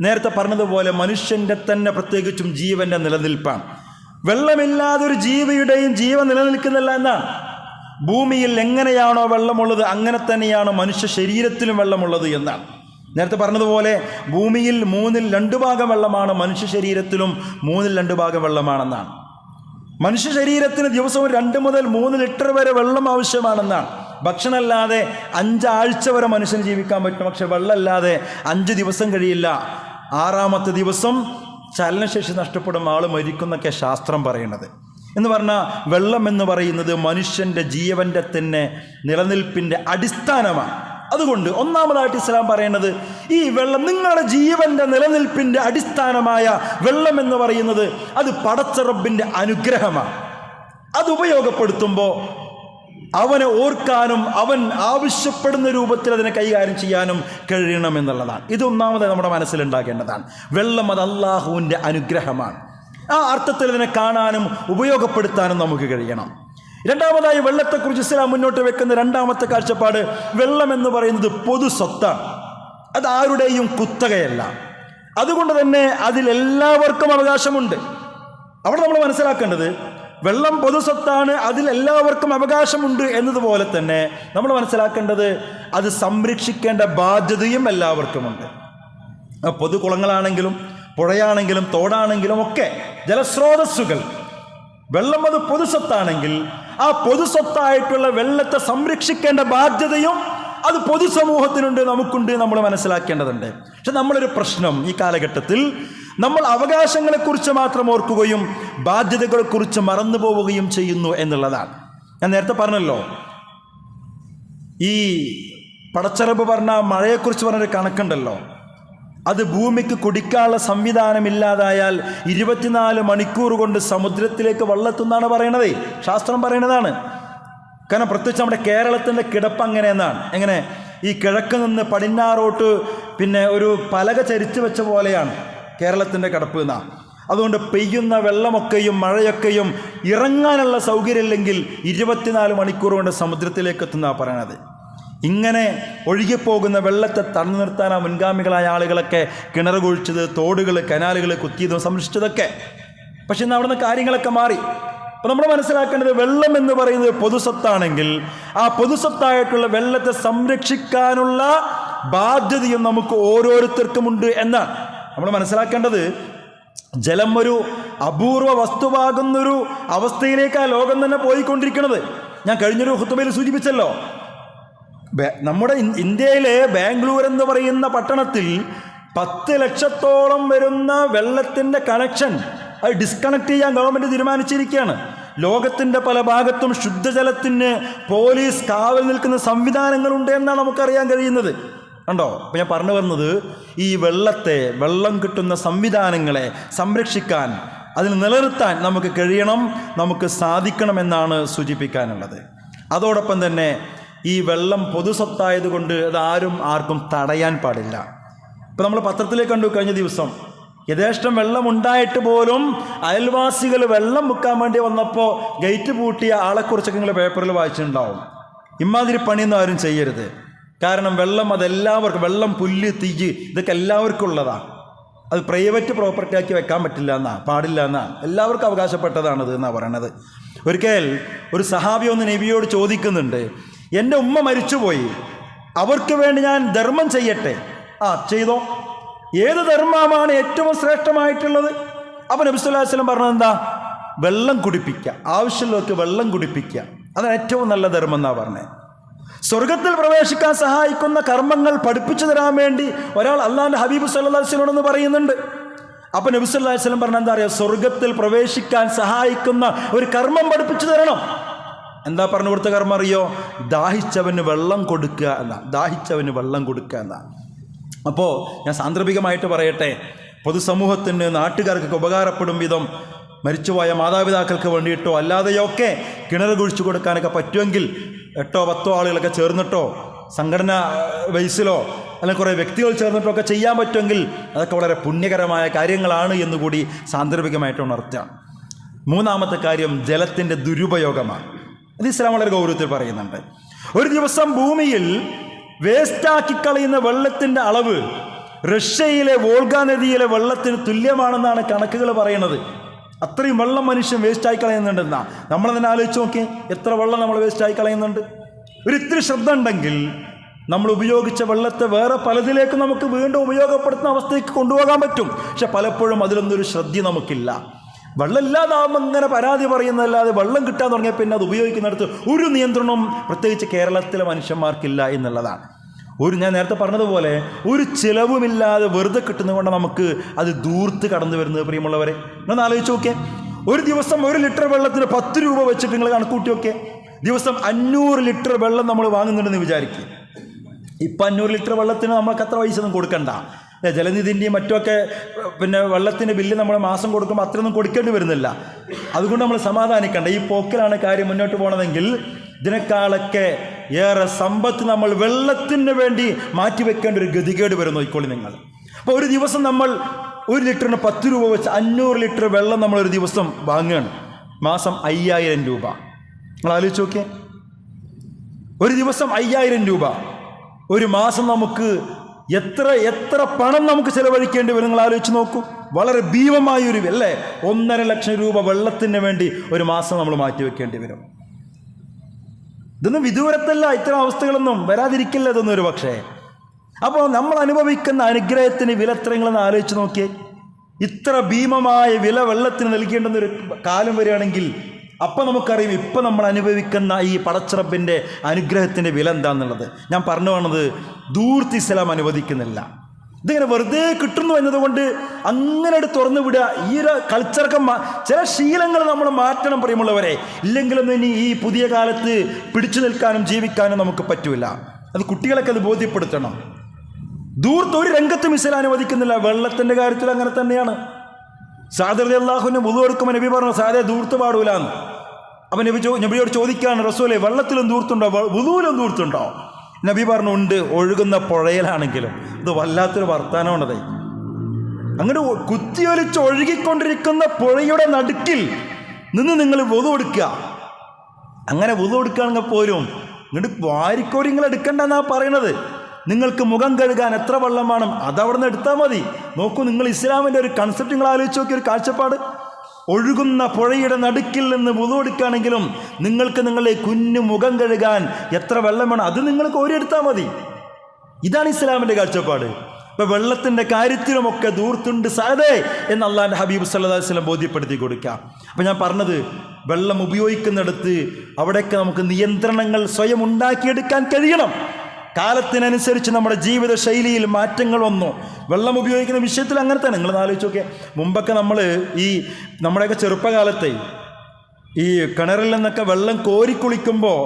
നേരത്തെ പറഞ്ഞതുപോലെ മനുഷ്യൻ്റെ തന്നെ പ്രത്യേകിച്ചും ജീവൻ്റെ നിലനിൽപ്പാണ്. വെള്ളമില്ലാതെ ഒരു ജീവിയുടെയും ജീവൻ നിലനിൽക്കുന്നില്ല എന്നാണ്. ഭൂമിയിൽ എങ്ങനെയാണോ വെള്ളമുള്ളത് അങ്ങനെ തന്നെയാണ് മനുഷ്യ ശരീരത്തിലും വെള്ളമുള്ളത് എന്നാണ്. നേരത്തെ പറഞ്ഞതുപോലെ ഭൂമിയിൽ 2 ഭാഗം വെള്ളമാണ്, മനുഷ്യ ശരീരത്തിലും 2 ഭാഗം വെള്ളമാണെന്നാണ്. മനുഷ്യ ശരീരത്തിന് ദിവസവും 2 മുതൽ 3 ലിറ്റർ വരെ വെള്ളം ആവശ്യമാണെന്നാണ്. ഭക്ഷണമല്ലാതെ 5 ആഴ്ച വരെ മനുഷ്യന് ജീവിക്കാൻ പറ്റും, പക്ഷെ വെള്ളമല്ലാതെ 5 ദിവസം കഴിയില്ല. 6ാമത്തെ ദിവസം ചലനശേഷി നഷ്ടപ്പെടും, ആൾ മരിക്കുന്നൊക്കെ ശാസ്ത്രം പറയുന്നത്. എന്ന് പറഞ്ഞാൽ വെള്ളം എന്ന് പറയുന്നത് മനുഷ്യൻ്റെ ജീവൻ്റെ തന്നെ നിലനിൽപ്പിൻ്റെ അടിസ്ഥാനമാണ്. അതുകൊണ്ട് ഒന്നാമതായിട്ട് ഇസ്ലാം പറയുന്നത്, ഈ വെള്ളം നിങ്ങളുടെ ജീവൻ്റെ നിലനിൽപ്പിൻ്റെ അടിസ്ഥാനമായ വെള്ളം എന്ന് പറയുന്നത് അത് പടച്ച റബ്ബിൻ്റെ അനുഗ്രഹമാണ്. അത് ഉപയോഗപ്പെടുത്തുമ്പോൾ അവനെ ഓർക്കാനും അവൻ ആവശ്യപ്പെടുന്ന രൂപത്തിൽ അതിനെ കൈകാര്യം ചെയ്യാനും കഴിയണം എന്നുള്ളതാണ്. ഇത് ഒന്നാമത് നമ്മുടെ മനസ്സിലുണ്ടാകേണ്ടതാണ്. വെള്ളം അത് അള്ളാഹുവിൻ്റെ അനുഗ്രഹമാണ്. ആ അർത്ഥത്തിൽ ഇതിനെ കാണാനും ഉപയോഗപ്പെടുത്താനും നമുക്ക് കഴിയണം. രണ്ടാമതായി വെള്ളത്തെക്കുറിച്ച് ഇസ്ലാം മുന്നോട്ട് വെക്കുന്ന രണ്ടാമത്തെ കാഴ്ചപ്പാട്, വെള്ളം എന്ന് പറയുന്നത് പൊതു സ്വത്താണ്. അത് ആരുടെയും കുത്തകയല്ല. അതുകൊണ്ട് തന്നെ അതിലെല്ലാവർക്കും അവകാശമുണ്ട്. അവിടെ നമ്മൾ മനസ്സിലാക്കേണ്ടത് വെള്ളം പൊതു സ്വത്താണ്, അതിലെല്ലാവർക്കും അവകാശമുണ്ട് എന്നതുപോലെ തന്നെ നമ്മൾ മനസ്സിലാക്കേണ്ടത് അത് സംരക്ഷിക്കേണ്ട ബാധ്യതയും എല്ലാവർക്കുമുണ്ട്. പൊതു കുളങ്ങളാണെങ്കിലും പുഴയാണെങ്കിലും തോടാണെങ്കിലും ഒക്കെ ജലസ്രോതസ്സുകൾ, വെള്ളം അത് പൊതു സ്വത്താണെങ്കിൽ ആ പൊതു സ്വത്തായിട്ടുള്ള വെള്ളത്തെ സംരക്ഷിക്കേണ്ട ബാധ്യതയും അത് പൊതുസമൂഹത്തിനുണ്ട്, നമുക്കുണ്ട്, നമ്മൾ മനസ്സിലാക്കേണ്ടതുണ്ട്. പക്ഷെ നമ്മളൊരു പ്രശ്നം ഈ കാലഘട്ടത്തിൽ നമ്മൾ അവകാശങ്ങളെക്കുറിച്ച് മാത്രം ഓർക്കുകയും ബാധ്യതകളെക്കുറിച്ച് മറന്നു പോവുകയും ചെയ്യുന്നു എന്നുള്ളതാണ്. ഞാൻ നേരത്തെ പറഞ്ഞല്ലോ, ഈ പടച്ചറബ് പറഞ്ഞ മഴയെക്കുറിച്ച് പറഞ്ഞൊരു കണക്കുണ്ടല്ലോ, അത് ഭൂമിക്ക് കുടിക്കാനുള്ള സംവിധാനമില്ലാതായാൽ 24 മണിക്കൂർ കൊണ്ട് സമുദ്രത്തിലേക്ക് വെള്ളമെത്തുന്നാണ് പറയണത്, ശാസ്ത്രം പറയണതാണ്. കാരണം പ്രത്യേകിച്ച് നമ്മുടെ കേരളത്തിൻ്റെ കിടപ്പ് അങ്ങനെയെന്നാണ്. എങ്ങനെ ഈ കിഴക്ക് നിന്ന് പടിഞ്ഞാറോട്ട് പിന്നെ ഒരു പലക ചരിച്ചു വെച്ച പോലെയാണ് കേരളത്തിൻ്റെ കിടപ്പ് എന്നാണ്. അതുകൊണ്ട് പെയ്യുന്ന വെള്ളമൊക്കെയും മഴയൊക്കെയും ഇറങ്ങാനുള്ള സൗകര്യമില്ലെങ്കിൽ 24 മണിക്കൂർ കൊണ്ട് സമുദ്രത്തിലേക്ക് എത്തുന്നതാണ് പറയണത്. ഇങ്ങനെ ഒഴുകിപ്പോകുന്ന വെള്ളത്തെ തടഞ്ഞു നിർത്താൻ ആ മുൻഗാമികളായ ആളുകളൊക്കെ കിണർ കുഴിച്ചത്, തോടുകൾ കനാലുകൾ കുത്തിയതും സംരക്ഷിച്ചതൊക്കെ. പക്ഷെ ഇന്ന് അവിടുന്ന് കാര്യങ്ങളൊക്കെ മാറി. അപ്പോൾ നമ്മൾ മനസ്സിലാക്കേണ്ടത് വെള്ളം എന്ന് പറയുന്നത് പൊതുസ്വത്താണെങ്കിൽ ആ പൊതുസ്വത്തായിട്ടുള്ള വെള്ളത്തെ സംരക്ഷിക്കാനുള്ള ബാധ്യതയും നമുക്ക് ഓരോരുത്തർക്കുമുണ്ട് എന്നാണ് നമ്മൾ മനസ്സിലാക്കേണ്ടത്. ജലം ഒരു അപൂർവ വസ്തുവാകുന്നൊരു അവസ്ഥയിലേക്കാണ് ലോകം തന്നെ പോയിക്കൊണ്ടിരിക്കുന്നത്. ഞാൻ കഴിഞ്ഞൊരു ഖുതുബയിൽ സൂചിപ്പിച്ചല്ലോ, നമ്മുടെ ഇന്ത്യയിലെ ബാംഗ്ലൂർ എന്ന് പറയുന്ന പട്ടണത്തിൽ 10 ലക്ഷത്തോളം വരുന്ന വെള്ളത്തിൻ്റെ കണക്ഷൻ അത് ഡിസ്കണക്ട് ചെയ്യാൻ ഗവൺമെൻറ് തീരുമാനിച്ചിരിക്കുകയാണ്. ലോകത്തിൻ്റെ പല ഭാഗത്തും ശുദ്ധജലത്തിന് പോലീസ് കാവൽ നിൽക്കുന്ന സംവിധാനങ്ങളുണ്ട് എന്നാണ് നമുക്കറിയാൻ കഴിയുന്നത്. കണ്ടോ? അപ്പോൾ ഞാൻ പറഞ്ഞു വന്നത്, ഈ വെള്ളം കിട്ടുന്ന സംവിധാനങ്ങളെ സംരക്ഷിക്കാൻ, അതിന് നിലനിർത്താൻ നമുക്ക് കഴിയണം, നമുക്ക് സാധിക്കണമെന്നാണ് സൂചിപ്പിക്കാനുള്ളത്. അതോടൊപ്പം തന്നെ ഈ വെള്ളം പൊതുസ്വത്തായതുകൊണ്ട് അത് ആർക്കും തടയാൻ പാടില്ല. ഇപ്പം നമ്മൾ പത്രത്തിലേക്ക് കണ്ടു കഴിഞ്ഞ ദിവസം, യഥേഷ്ടം വെള്ളം ഉണ്ടായിട്ട് പോലും അയൽവാസികൾ വെള്ളം മുക്കാൻ വേണ്ടി വന്നപ്പോൾ ഗേറ്റ് പൂട്ടിയ ആളെക്കുറിച്ചൊക്കെ നിങ്ങൾ പേപ്പറിൽ വായിച്ചിട്ടുണ്ടാവും. ഇമാതിരി പണിയൊന്നും ആരും ചെയ്യരുത്. കാരണം വെള്ളം അതെല്ലാവർക്കും, വെള്ളം, പുല്ല്, തീയ് ഇതൊക്കെ എല്ലാവർക്കും ഉള്ളതാണ്. അത് പ്രൈവറ്റ് പ്രോപ്പർട്ടി ആക്കി വെക്കാൻ പാടില്ല എന്നാണ്, എല്ലാവർക്കും അവകാശപ്പെട്ടതാണത് എന്നാണ് പറയണത്. ഒരിക്കൽ ഒരു സഹാബി ഒന്ന് നബിയോട് ചോദിക്കുന്നുണ്ട്, എൻ്റെ ഉമ്മ മരിച്ചുപോയി, അവർക്ക് വേണ്ടി ഞാൻ ധർമ്മം ചെയ്യട്ടെ? ചെയ്തോ. ഏത് ധർമ്മമാണ് ഏറ്റവും ശ്രേഷ്ഠമായിട്ടുള്ളത്? അപ്പോൾ നബി സല്ലല്ലാഹു അലൈഹി വസല്ലം പറഞ്ഞത് എന്താ? വെള്ളം കുടിപ്പിക്കുക, ആവശ്യമുള്ളവർക്ക് വെള്ളം കുടിപ്പിക്കുക, അതാണ് ഏറ്റവും നല്ല ധർമ്മം എന്നാണ് പറഞ്ഞത്. സ്വർഗത്തിൽ പ്രവേശിക്കാൻ സഹായിക്കുന്ന കർമ്മങ്ങൾ പഠിപ്പിച്ചു തരാൻ വേണ്ടി ഒരാൾ അള്ളാഹുവിൻ്റെ ഹബീബ് സല്ലല്ലാഹു അലൈഹി വസല്ലം എന്ന് പറയുന്നുണ്ട്. അപ്പോൾ നബി സല്ലല്ലാഹു അലൈഹി വസല്ലം പറഞ്ഞ എന്താ പറയുക? സ്വർഗത്തിൽ പ്രവേശിക്കാൻ സഹായിക്കുന്ന ഒരു കർമ്മം പഠിപ്പിച്ചു തരണം. എന്താ പറഞ്ഞു കൊടുത്ത കർമ്മം അറിയോ? ദാഹിച്ചവന് വെള്ളം കൊടുക്കുക എന്നാ. അപ്പോൾ ഞാൻ സാന്ദർഭികമായിട്ട് പറയട്ടെ, പൊതുസമൂഹത്തിന്, നാട്ടുകാർക്കൊക്കെ ഉപകാരപ്പെടും വിധം മരിച്ചുപോയ മാതാപിതാക്കൾക്ക് വേണ്ടിയിട്ടോ അല്ലാതെയോ ഒക്കെ കിണർ കുഴിച്ചു കൊടുക്കാനൊക്കെ പറ്റുമെങ്കിൽ 8-10 ആളുകളൊക്കെ ചേർന്നിട്ടോ സംഘടന ബേസിലോ അല്ലെങ്കിൽ കുറേ വ്യക്തികൾ ചേർന്നിട്ടോ ഒക്കെ ചെയ്യാൻ പറ്റുമെങ്കിൽ അതൊക്കെ വളരെ പുണ്യകരമായ കാര്യങ്ങളാണ് എന്നുകൂടി സാന്ദർഭികമായിട്ട് ഉണർത്തുകയാണ്. മൂന്നാമത്തെ കാര്യം ജലത്തിൻ്റെ ദുരുപയോഗമാണ്. അത് ഇസ്ലാം വളരെ ഗൗരവത്തിൽ പറയുന്നുണ്ട്. ഒരു ദിവസം ഭൂമിയിൽ വേസ്റ്റാക്കി കളയുന്ന വെള്ളത്തിൻ്റെ അളവ് റഷ്യയിലെ വോൾഗ നദിയിലെ വെള്ളത്തിന് തുല്യമാണെന്നാണ് കണക്കുകൾ പറയുന്നത്. അത്രയും വെള്ളം മനുഷ്യൻ വേസ്റ്റായി കളയുന്നുണ്ടെന്നാ. നമ്മൾ തന്നെ ആലോചിച്ച് നോക്കി, എത്ര വെള്ളം നമ്മൾ വേസ്റ്റായി കളയുന്നുണ്ട്. ഒരിത്തിരി ശ്രദ്ധ ഉണ്ടെങ്കിൽ നമ്മൾ ഉപയോഗിച്ച വെള്ളത്തെ വേറെ പലതിലേക്ക് നമുക്ക് വീണ്ടും ഉപയോഗപ്പെടുത്തുന്ന അവസ്ഥയ്ക്ക് കൊണ്ടുപോകാൻ പറ്റും. പക്ഷെ പലപ്പോഴും അതിലൊന്നൊരു ശ്രദ്ധ നമുക്കില്ല. വെള്ളം ഇല്ലാതാവുമ്പോൾ ഇങ്ങനെ പരാതി പറയുന്നതല്ലാതെ വെള്ളം കിട്ടാൻ തുടങ്ങിയ പിന്നെ അത് ഉപയോഗിക്കുന്നിടത്ത് ഒരു നിയന്ത്രണവും പ്രത്യേകിച്ച് കേരളത്തിലെ മനുഷ്യന്മാർക്കില്ല എന്നുള്ളതാണ്. ഞാൻ നേരത്തെ പറഞ്ഞതുപോലെ ഒരു ചിലവുമില്ലാതെ വെറുതെ കിട്ടുന്നതുകൊണ്ട് നമുക്ക് അത് ദൂർത്ത് കടന്നു വരുന്നത്. പ്രിയമുള്ളവരെ, നിങ്ങൾ ആലോചിച്ച് നോക്കിയേ, ഒരു ദിവസം 1 ലിറ്റർ വെള്ളത്തിന് 10 രൂപ വെച്ചിട്ട് നിങ്ങൾ കണക്കൂട്ടി നോക്കിയേ. ദിവസം 500 ലിറ്റർ വെള്ളം നമ്മൾ വാങ്ങുന്നുണ്ടെന്ന് വിചാരിക്കുക. ഇപ്പം 500 ലിറ്റർ വെള്ളത്തിന് നമ്മൾക്ക് അത്ര പൈസ ഒന്നും കൊടുക്കണ്ട. ജലനിധിൻ്റെയും മറ്റുമൊക്കെ പിന്നെ വെള്ളത്തിൻ്റെ ബില്ല് നമ്മൾ മാസം കൊടുക്കുമ്പോൾ അത്രയൊന്നും കൊടുക്കേണ്ടി വരുന്നില്ല. അതുകൊണ്ട് നമ്മൾ സമാധാനിക്കേണ്ട. ഈ പോക്കിലാണ് കാര്യം മുന്നോട്ട് പോകണമെങ്കിൽ ഇതിനേക്കാളൊക്കെ ഏറെ സമ്പത്ത് നമ്മൾ വെള്ളത്തിന് വേണ്ടി മാറ്റിവെക്കേണ്ട ഒരു ഗതികേട് വരും. നോക്കിക്കോളി നിങ്ങൾ. അപ്പോൾ ഒരു ദിവസം നമ്മൾ 1 ലിറ്ററിന് 10 രൂപ വെച്ച് 500 ലിറ്റർ വെള്ളം നമ്മളൊരു ദിവസം വാങ്ങുകയാണ്. മാസം 5000 രൂപ. നിങ്ങൾ ആലോചിച്ച് നോക്കിയേ, ഒരു ദിവസം 5000 രൂപ. ഒരു മാസം നമുക്ക് എത്ര പണം നമുക്ക് ചെലവഴിക്കേണ്ടി വരും? നിങ്ങൾ ആലോചിച്ച് നോക്കൂ. വളരെ ഭീമമായൊരു അല്ലേ, 1.5 ലക്ഷം രൂപ വെള്ളത്തിന് വേണ്ടി ഒരു മാസം നമ്മൾ മാറ്റിവെക്കേണ്ടി വരും. ഇതൊന്നും വിദൂരത്തല്ല, ഇത്തരം അവസ്ഥകളൊന്നും വരാതിരിക്കില്ല ഇതൊന്നും ഒരു പക്ഷേ. അപ്പോൾ നമ്മൾ അനുഭവിക്കുന്ന അനുഗ്രഹത്തിന് വില എത്രങ്ങളെന്ന് ആലോചിച്ച് നോക്കിയേ. ഇത്ര ഭീമമായ വില വെള്ളത്തിന് നൽകേണ്ടുന്നൊരു കാലം വരികയാണെങ്കിൽ അപ്പം നമുക്കറിയും ഇപ്പം നമ്മൾ അനുഭവിക്കുന്ന ഈ പടച്ചിറപ്പിൻ്റെ അനുഗ്രഹത്തിൻ്റെ വില എന്താണെന്നുള്ളത്. ഞാൻ പറഞ്ഞു വന്നത് ദൂർത്ത് ഇസ്ലാം അനുവദിക്കുന്നില്ല. ഇതിങ്ങനെ വെറുതെ കിട്ടുന്നു എന്നതുകൊണ്ട് അങ്ങനെ തുറന്നു വിടുക. ഈ ഒരു കൾച്ചറൊക്കെ ചില ശീലങ്ങൾ നമ്മൾ മാറ്റണം പ്രിയമുള്ളവരെ. ഇല്ലെങ്കിലൊന്നും ഇനി ഈ പുതിയ കാലത്ത് പിടിച്ചു നിൽക്കാനും ജീവിക്കാനും നമുക്ക് പറ്റൂല. അത് കുട്ടികളൊക്കെ അത് ബോധ്യപ്പെടുത്തണം. ദൂർത്ത് ഒരു രംഗത്തും ഇസ്ലാം അനുവദിക്കുന്നില്ല. വെള്ളത്തിൻ്റെ കാര്യത്തിൽ അങ്ങനെ തന്നെയാണ്. സഅദ് റളിയല്ലാഹുവിന് വുളു എടുക്കുമ്പോൾ നബി പറഞ്ഞു സാദേ ദൂർത്ത് പാടൂലാന്ന്. അപ്പം നബിയോട് ചോദിക്കുകയാണ്, റസൂലേ വെള്ളത്തിലും ദൂർത്തുണ്ടോ, വുളുവിലും ദൂർത്തുണ്ടോ? നബി പറഞ്ഞു ഉണ്ട്, ഒഴുകുന്ന പുഴയിലാണെങ്കിലും. ഇത് വല്ലാത്തൊരു വർത്താനമാണത്. അങ്ങനെ കുത്തിയൊലിച്ച് ഒഴുകിക്കൊണ്ടിരിക്കുന്ന പുഴയുടെ നടുക്കിൽ നിന്ന് നിങ്ങൾ വുളു എടുക്കുക. അങ്ങനെ വുളു എടുക്കുകയാണെങ്കിൽ പോലും ഇങ്ങോട്ട് വാരിക്കോരി നിങ്ങൾ എടുക്കണ്ടെന്നാണ് പറയണത്. നിങ്ങൾക്ക് മുഖം കഴുകാൻ എത്ര വെള്ളം വേണം അതവിടെ നിന്ന് എടുത്താൽ മതി. നോക്കൂ, നിങ്ങൾ ഇസ്ലാമിൻ്റെ ഒരു കൺസെപ്റ്റ് നിങ്ങൾ ആലോചിച്ച് നോക്കിയ ഒരു കാഴ്ചപ്പാട്. ഒഴുകുന്ന പുഴയുടെ നടുക്കിൽ നിന്ന് വുളു എടുക്കുകയാണെങ്കിലും നിങ്ങൾക്ക് നിങ്ങളുടെ കുഞ്ഞു മുഖം കഴുകാൻ എത്ര വെള്ളം വേണം അത് നിങ്ങൾ കോരിയെടുത്താൽ മതി. ഇതാണ് ഇസ്ലാമിൻ്റെ കാഴ്ചപ്പാട്. ഇപ്പം വെള്ളത്തിൻ്റെ കാര്യത്തിലുമൊക്കെ ദൂർത്തുണ്ട് സാദേ എന്ന് അള്ളാഹുവിൻ്റെ ഹബീബ് സല്ലല്ലാഹു അലൈഹി വസല്ലം ബോധ്യപ്പെടുത്തി കൊടുക്കുക. അപ്പം ഞാൻ പറഞ്ഞത്, വെള്ളം ഉപയോഗിക്കുന്നിടത്ത് അവിടെയൊക്കെ നമുക്ക് നിയന്ത്രണങ്ങൾ സ്വയം ഉണ്ടാക്കിയെടുക്കാൻ കഴിയണം. കാലത്തിനനുസരിച്ച് നമ്മുടെ ജീവിത ശൈലിയിൽ മാറ്റങ്ങൾ വന്നു. വെള്ളം ഉപയോഗിക്കുന്ന വിഷയത്തിൽ അങ്ങനെ തന്നെ. നിങ്ങൾ ആലോചിച്ച് നോക്കിയാൽ മുമ്പൊക്കെ നമ്മൾ നമ്മുടെയൊക്കെ ചെറുപ്പകാലത്തെ ഈ കിണറിൽ നിന്നൊക്കെ വെള്ളം കോരി കുളിക്കുമ്പോൾ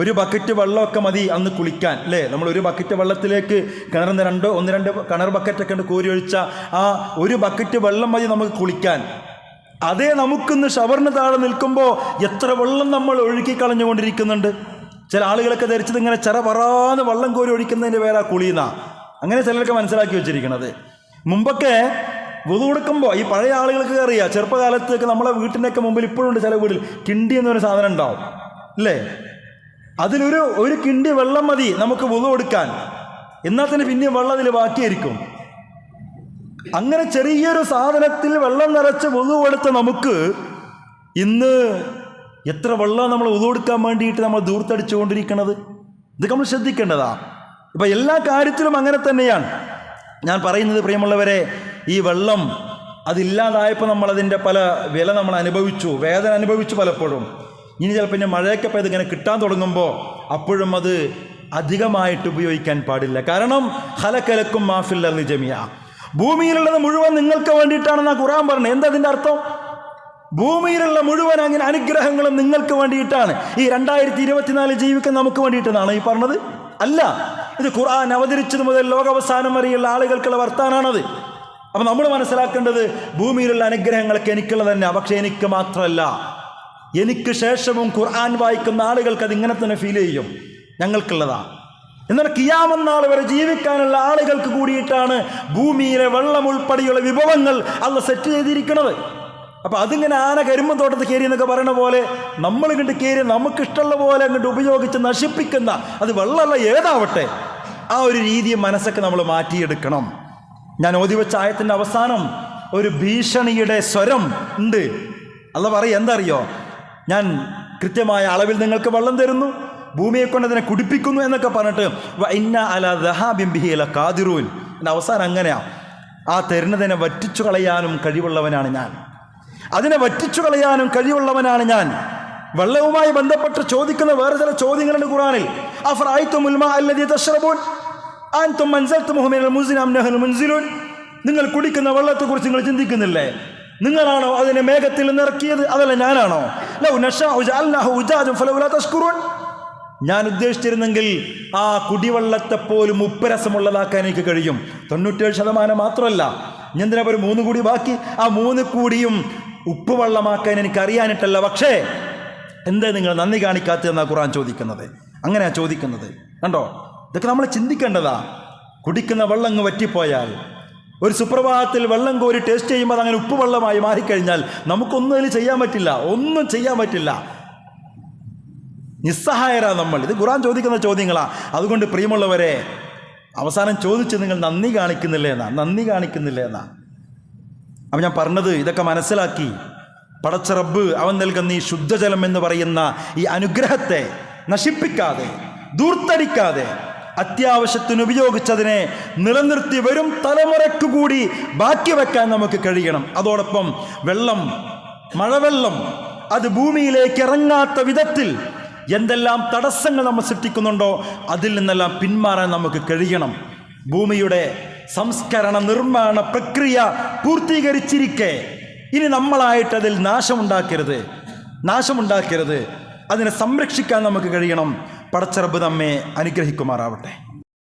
1 ബക്കറ്റ് വെള്ളമൊക്കെ മതി അന്ന് കുളിക്കാൻ അല്ലേ. നമ്മൾ 1 ബക്കറ്റ് വെള്ളത്തിലേക്ക് കിണറിന്ന് 1-2 കിണർ ബക്കറ്റൊക്കെ ഉണ്ട് കോരി ഒഴിച്ച ആ 1 ബക്കറ്റ് വെള്ളം മതി നമുക്ക് കുളിക്കാൻ. അതേ നമുക്കിന്ന് ഷവറിന് താഴെ നിൽക്കുമ്പോൾ എത്ര വെള്ളം നമ്മൾ ഒഴുക്കി കളഞ്ഞുകൊണ്ടിരിക്കുന്നുണ്ട്. ചില ആളുകളൊക്കെ ധരിച്ചത് ഇങ്ങനെ ചെറ പറയാതെ വെള്ളം കോരി ഒഴിക്കുന്നതിൻ്റെ പേരാ കുളിയുന്ന. അങ്ങനെ ചിലരൊക്കെ മനസ്സിലാക്കി വെച്ചിരിക്കണത്. മുമ്പൊക്കെ വുളു കൊടുക്കുമ്പോൾ ഈ പഴയ ആളുകൾക്ക് അറിയാം, ചെറുപ്പകാലത്തൊക്കെ നമ്മളെ വീട്ടിൻ്റെയൊക്കെ മുമ്പിൽ ഇപ്പോഴുണ്ട് ചില വീട്ടിൽ കിണ്ടി എന്നൊരു സാധനം ഉണ്ടാവും അല്ലേ. അതിലൊരു കിണ്ടി വെള്ളം മതി നമുക്ക് വുളു കൊടുക്കാൻ. എന്നാൽ തന്നെ പിന്നെ വെള്ളം അതിൽ ബാക്കിയായിരിക്കും. അങ്ങനെ ചെറിയൊരു സാധനത്തിൽ വെള്ളം നിറച്ച് വുളു കൊടുത്ത നമുക്ക് ഇന്ന് എത്ര വെള്ളം നമ്മൾ വുളു കൊടുക്കാൻ വേണ്ടിയിട്ട് നമ്മൾ ദൂർത്തടിച്ചുകൊണ്ടിരിക്കുന്നത്. ഇതൊക്കെ നമ്മൾ ശ്രദ്ധിക്കേണ്ടതാ. ഇപ്പം എല്ലാ കാര്യത്തിലും അങ്ങനെ തന്നെയാണ്. ഞാൻ പറയുന്നത് പ്രിയമുള്ളവരെ, ഈ വെള്ളം അതില്ലാതായപ്പോൾ നമ്മളതിൻ്റെ പല വില നമ്മൾ അനുഭവിച്ചു, വേദന അനുഭവിച്ചു പലപ്പോഴും. ഇനി ചിലപ്പോൾ പിന്നെ മഴയൊക്കെ ഇപ്പോൾ ഇതിങ്ങനെ കിട്ടാൻ തുടങ്ങുമ്പോൾ അപ്പോഴും അത് അധികമായിട്ട് ഉപയോഗിക്കാൻ പാടില്ല. കാരണം ഖലഖലക്കും മാ ഫിൽ അർളി ജമിഅ, ഭൂമിയിലുള്ളത് മുഴുവൻ നിങ്ങൾക്ക് വേണ്ടിയിട്ടാണെന്നാണ് ഖുർആൻ പറഞ്ഞത്. എന്താ അതിൻ്റെ അർത്ഥം? ഭൂമിയിലുള്ള മുഴുവൻ അങ്ങനെ അനുഗ്രഹങ്ങളും നിങ്ങൾക്ക് വേണ്ടിയിട്ടാണ്. ഈ 2024 ജീവിക്കാൻ നമുക്ക് വേണ്ടിയിട്ടെന്നാണ് ഈ പറഞ്ഞത്? അല്ല, ഇത് ഖുർആൻ അവതരിച്ചത് മുതൽ ലോകാവസാനം വരെയുള്ള ആളുകൾക്കുള്ള വർത്താനാണത്. അപ്പം നമ്മൾ മനസ്സിലാക്കേണ്ടത് ഭൂമിയിലുള്ള അനുഗ്രഹങ്ങളൊക്കെ എനിക്കുള്ളത് തന്നെ. പക്ഷേ എനിക്ക് മാത്രമല്ല, എനിക്ക് ശേഷവും ഖുർആൻ വായിക്കുന്ന ആളുകൾക്ക് അതിങ്ങനെ തന്നെ ഫീൽ ചെയ്യും, ഞങ്ങൾക്കുള്ളതാ. എന്നാൽ ഖിയാമത്ത് നാൾ വരെ ജീവിക്കാനുള്ള ആളുകൾക്ക് കൂടിയിട്ടാണ് ഭൂമിയിലെ വെള്ളം ഉൾപ്പെടെയുള്ള വിഭവങ്ങൾ അള്ളാഹ് സെറ്റ് ചെയ്തിരിക്കുന്നത്. അപ്പം അതിങ്ങനെ ആന കരിമ്പൻ തോട്ടത്ത് കയറി എന്നൊക്കെ പറയുന്ന പോലെ നമ്മൾ ഇങ്ങോട്ട് കയറി നമുക്കിഷ്ടമുള്ള പോലെ അങ്ങോട്ട് ഉപയോഗിച്ച് നശിപ്പിക്കുന്ന, അത് വെള്ളമല്ല ഏതാവട്ടെ, ആ ഒരു രീതി മനസ്സൊക്കെ നമ്മൾ മാറ്റിയെടുക്കണം. ഞാൻ ഓതി വെച്ച ആയത്തിൻ്റെ അവസാനം ഒരു ഭീഷണിയുടെ സ്വരം ഉണ്ട്. അള്ളാഹ് പറയും എന്താ അറിയോ, ഞാൻ കൃത്യമായ അളവിൽ നിങ്ങൾക്ക് വെള്ളം തരുന്നു, ഭൂമിയെ കൊണ്ട് അതിനെ കുടിപ്പിക്കുന്നു എന്നൊക്കെ പറഞ്ഞിട്ട് ഇന്ന അലാ ദഹാബിൻ ബിഹി ലഖാദിറൂൻ. എൻ്റെ അവസാനം അങ്ങനെയാ, ആ തരുന്നതിനെ വറ്റിച്ചു കളയാനും കഴിവുള്ളവനാണ് ഞാൻ, അതിനെ വറ്റിച്ചു കളയാനും കഴിവുള്ളവനാണ് ഞാൻ. വെള്ളവുമായി ബന്ധപ്പെട്ട് ചോദിക്കുന്ന വേറെ ചില ചോദ്യങ്ങളുണ്ട് ഖുർആനിൽ. അഫറഅയ്തുമുൽ മാഅ അല്ലദീ തശ്റബൂൻ അൻതും അൻസൽതുമുഹു മിനൽ മുസ്നി അം നഹ്നു മുൻസിലൂൻ. നിങ്ങൾ കുടിക്കുന്ന വെള്ളത്തെക്കുറിച്ച് നിങ്ങൾ ചിന്തിക്കുന്നില്ലേ? നിങ്ങളാണോ അതിനെ മേഘത്തിൽ നിന്ന് ഇറക്കിയത്, അതല്ല ഞാനാണോ? ലൗ നശാഉ ജഅൽനാഹു ഉജാജൻ ഫലൗലാ തശ്കുറൂൻ. ഞാൻ ഉദ്ദേശിച്ചിരുന്നെങ്കിൽ ആ കുടിവെള്ളത്തെ പോലും ഉപ്പുരസമുള്ളതാക്കാൻ എനിക്ക് കഴിയും. 97% മാത്രമല്ല, എന്തിനാ ഒരു 3 കൂടി ബാക്കി? ആ 3 കൂടിയും ഉപ്പ് വെള്ളമാക്കാൻ എനിക്കറിയാനിട്ടല്ല. പക്ഷേ എന്താ നിങ്ങൾ നന്ദി കാണിക്കാത്തതെന്നാണ് ഖുർആൻ ചോദിക്കുന്നത്. അങ്ങനെയാണ് ചോദിക്കുന്നത്. കണ്ടോ, ഇതൊക്കെ നമ്മൾ ചിന്തിക്കേണ്ടതാ. കുടിക്കുന്ന വെള്ളം അങ്ങ് വറ്റിപ്പോയാൽ, ഒരു സുപ്രഭാതത്തിൽ വെള്ളം കോരി ടേസ്റ്റ് ചെയ്യുമ്പോൾ അതങ്ങനെ ഉപ്പ് വെള്ളമായി മാറിക്കഴിഞ്ഞാൽ നമുക്കൊന്നും അതിൽ ചെയ്യാൻ പറ്റില്ല, ഒന്നും ചെയ്യാൻ പറ്റില്ല. നിസ്സഹായരാ നമ്മൾ. ഇത് ഖുർആൻ ചോദിക്കുന്ന ചോദ്യങ്ങളാ. അതുകൊണ്ട് പ്രിയമുള്ളവരെ, അവസാനം ചോദിച്ച് നിങ്ങൾ നന്ദി കാണിക്കുന്നില്ലേ എന്നാ. അപ്പം ഞാൻ പറഞ്ഞത് ഇതൊക്കെ മനസ്സിലാക്കി പടച്ച റബ്ബ് അവൻ നൽകുന്ന ഈ ശുദ്ധജലം എന്ന് പറയുന്ന ഈ അനുഗ്രഹത്തെ നശിപ്പിക്കാതെ, ദൂർത്തടിക്കാതെ, അത്യാവശ്യത്തിന് ഉപയോഗിച്ചതിനെ നിലനിർത്തി വരും തലമുറയ്ക്ക് കൂടി ബാക്കി വെക്കാൻ നമുക്ക് കഴിയണം. അതോടൊപ്പം വെള്ളം, മഴവെള്ളം, അത് ഭൂമിയിലേക്ക് ഇറങ്ങാത്ത വിധത്തിൽ എന്തെല്ലാം തടസ്സങ്ങൾ നമ്മൾ സൃഷ്ടിക്കുന്നുണ്ടോ അതിൽ നിന്നെല്ലാം പിന്മാറാൻ നമുക്ക് കഴിയണം. ഭൂമിയുടെ സംസ്കരണ നിർമ്മാണ പ്രക്രിയ പൂർത്തീകരിച്ചിരിക്കെ ഇനി നമ്മളായിട്ട് അതിൽ നാശമുണ്ടാക്കരുത്. അതിനെ സംരക്ഷിക്കാൻ നമുക്ക് കഴിയണം. പടച്ച റബ്ബ് നമ്മെ അനുഗ്രഹിക്കുമാറാവട്ടെ.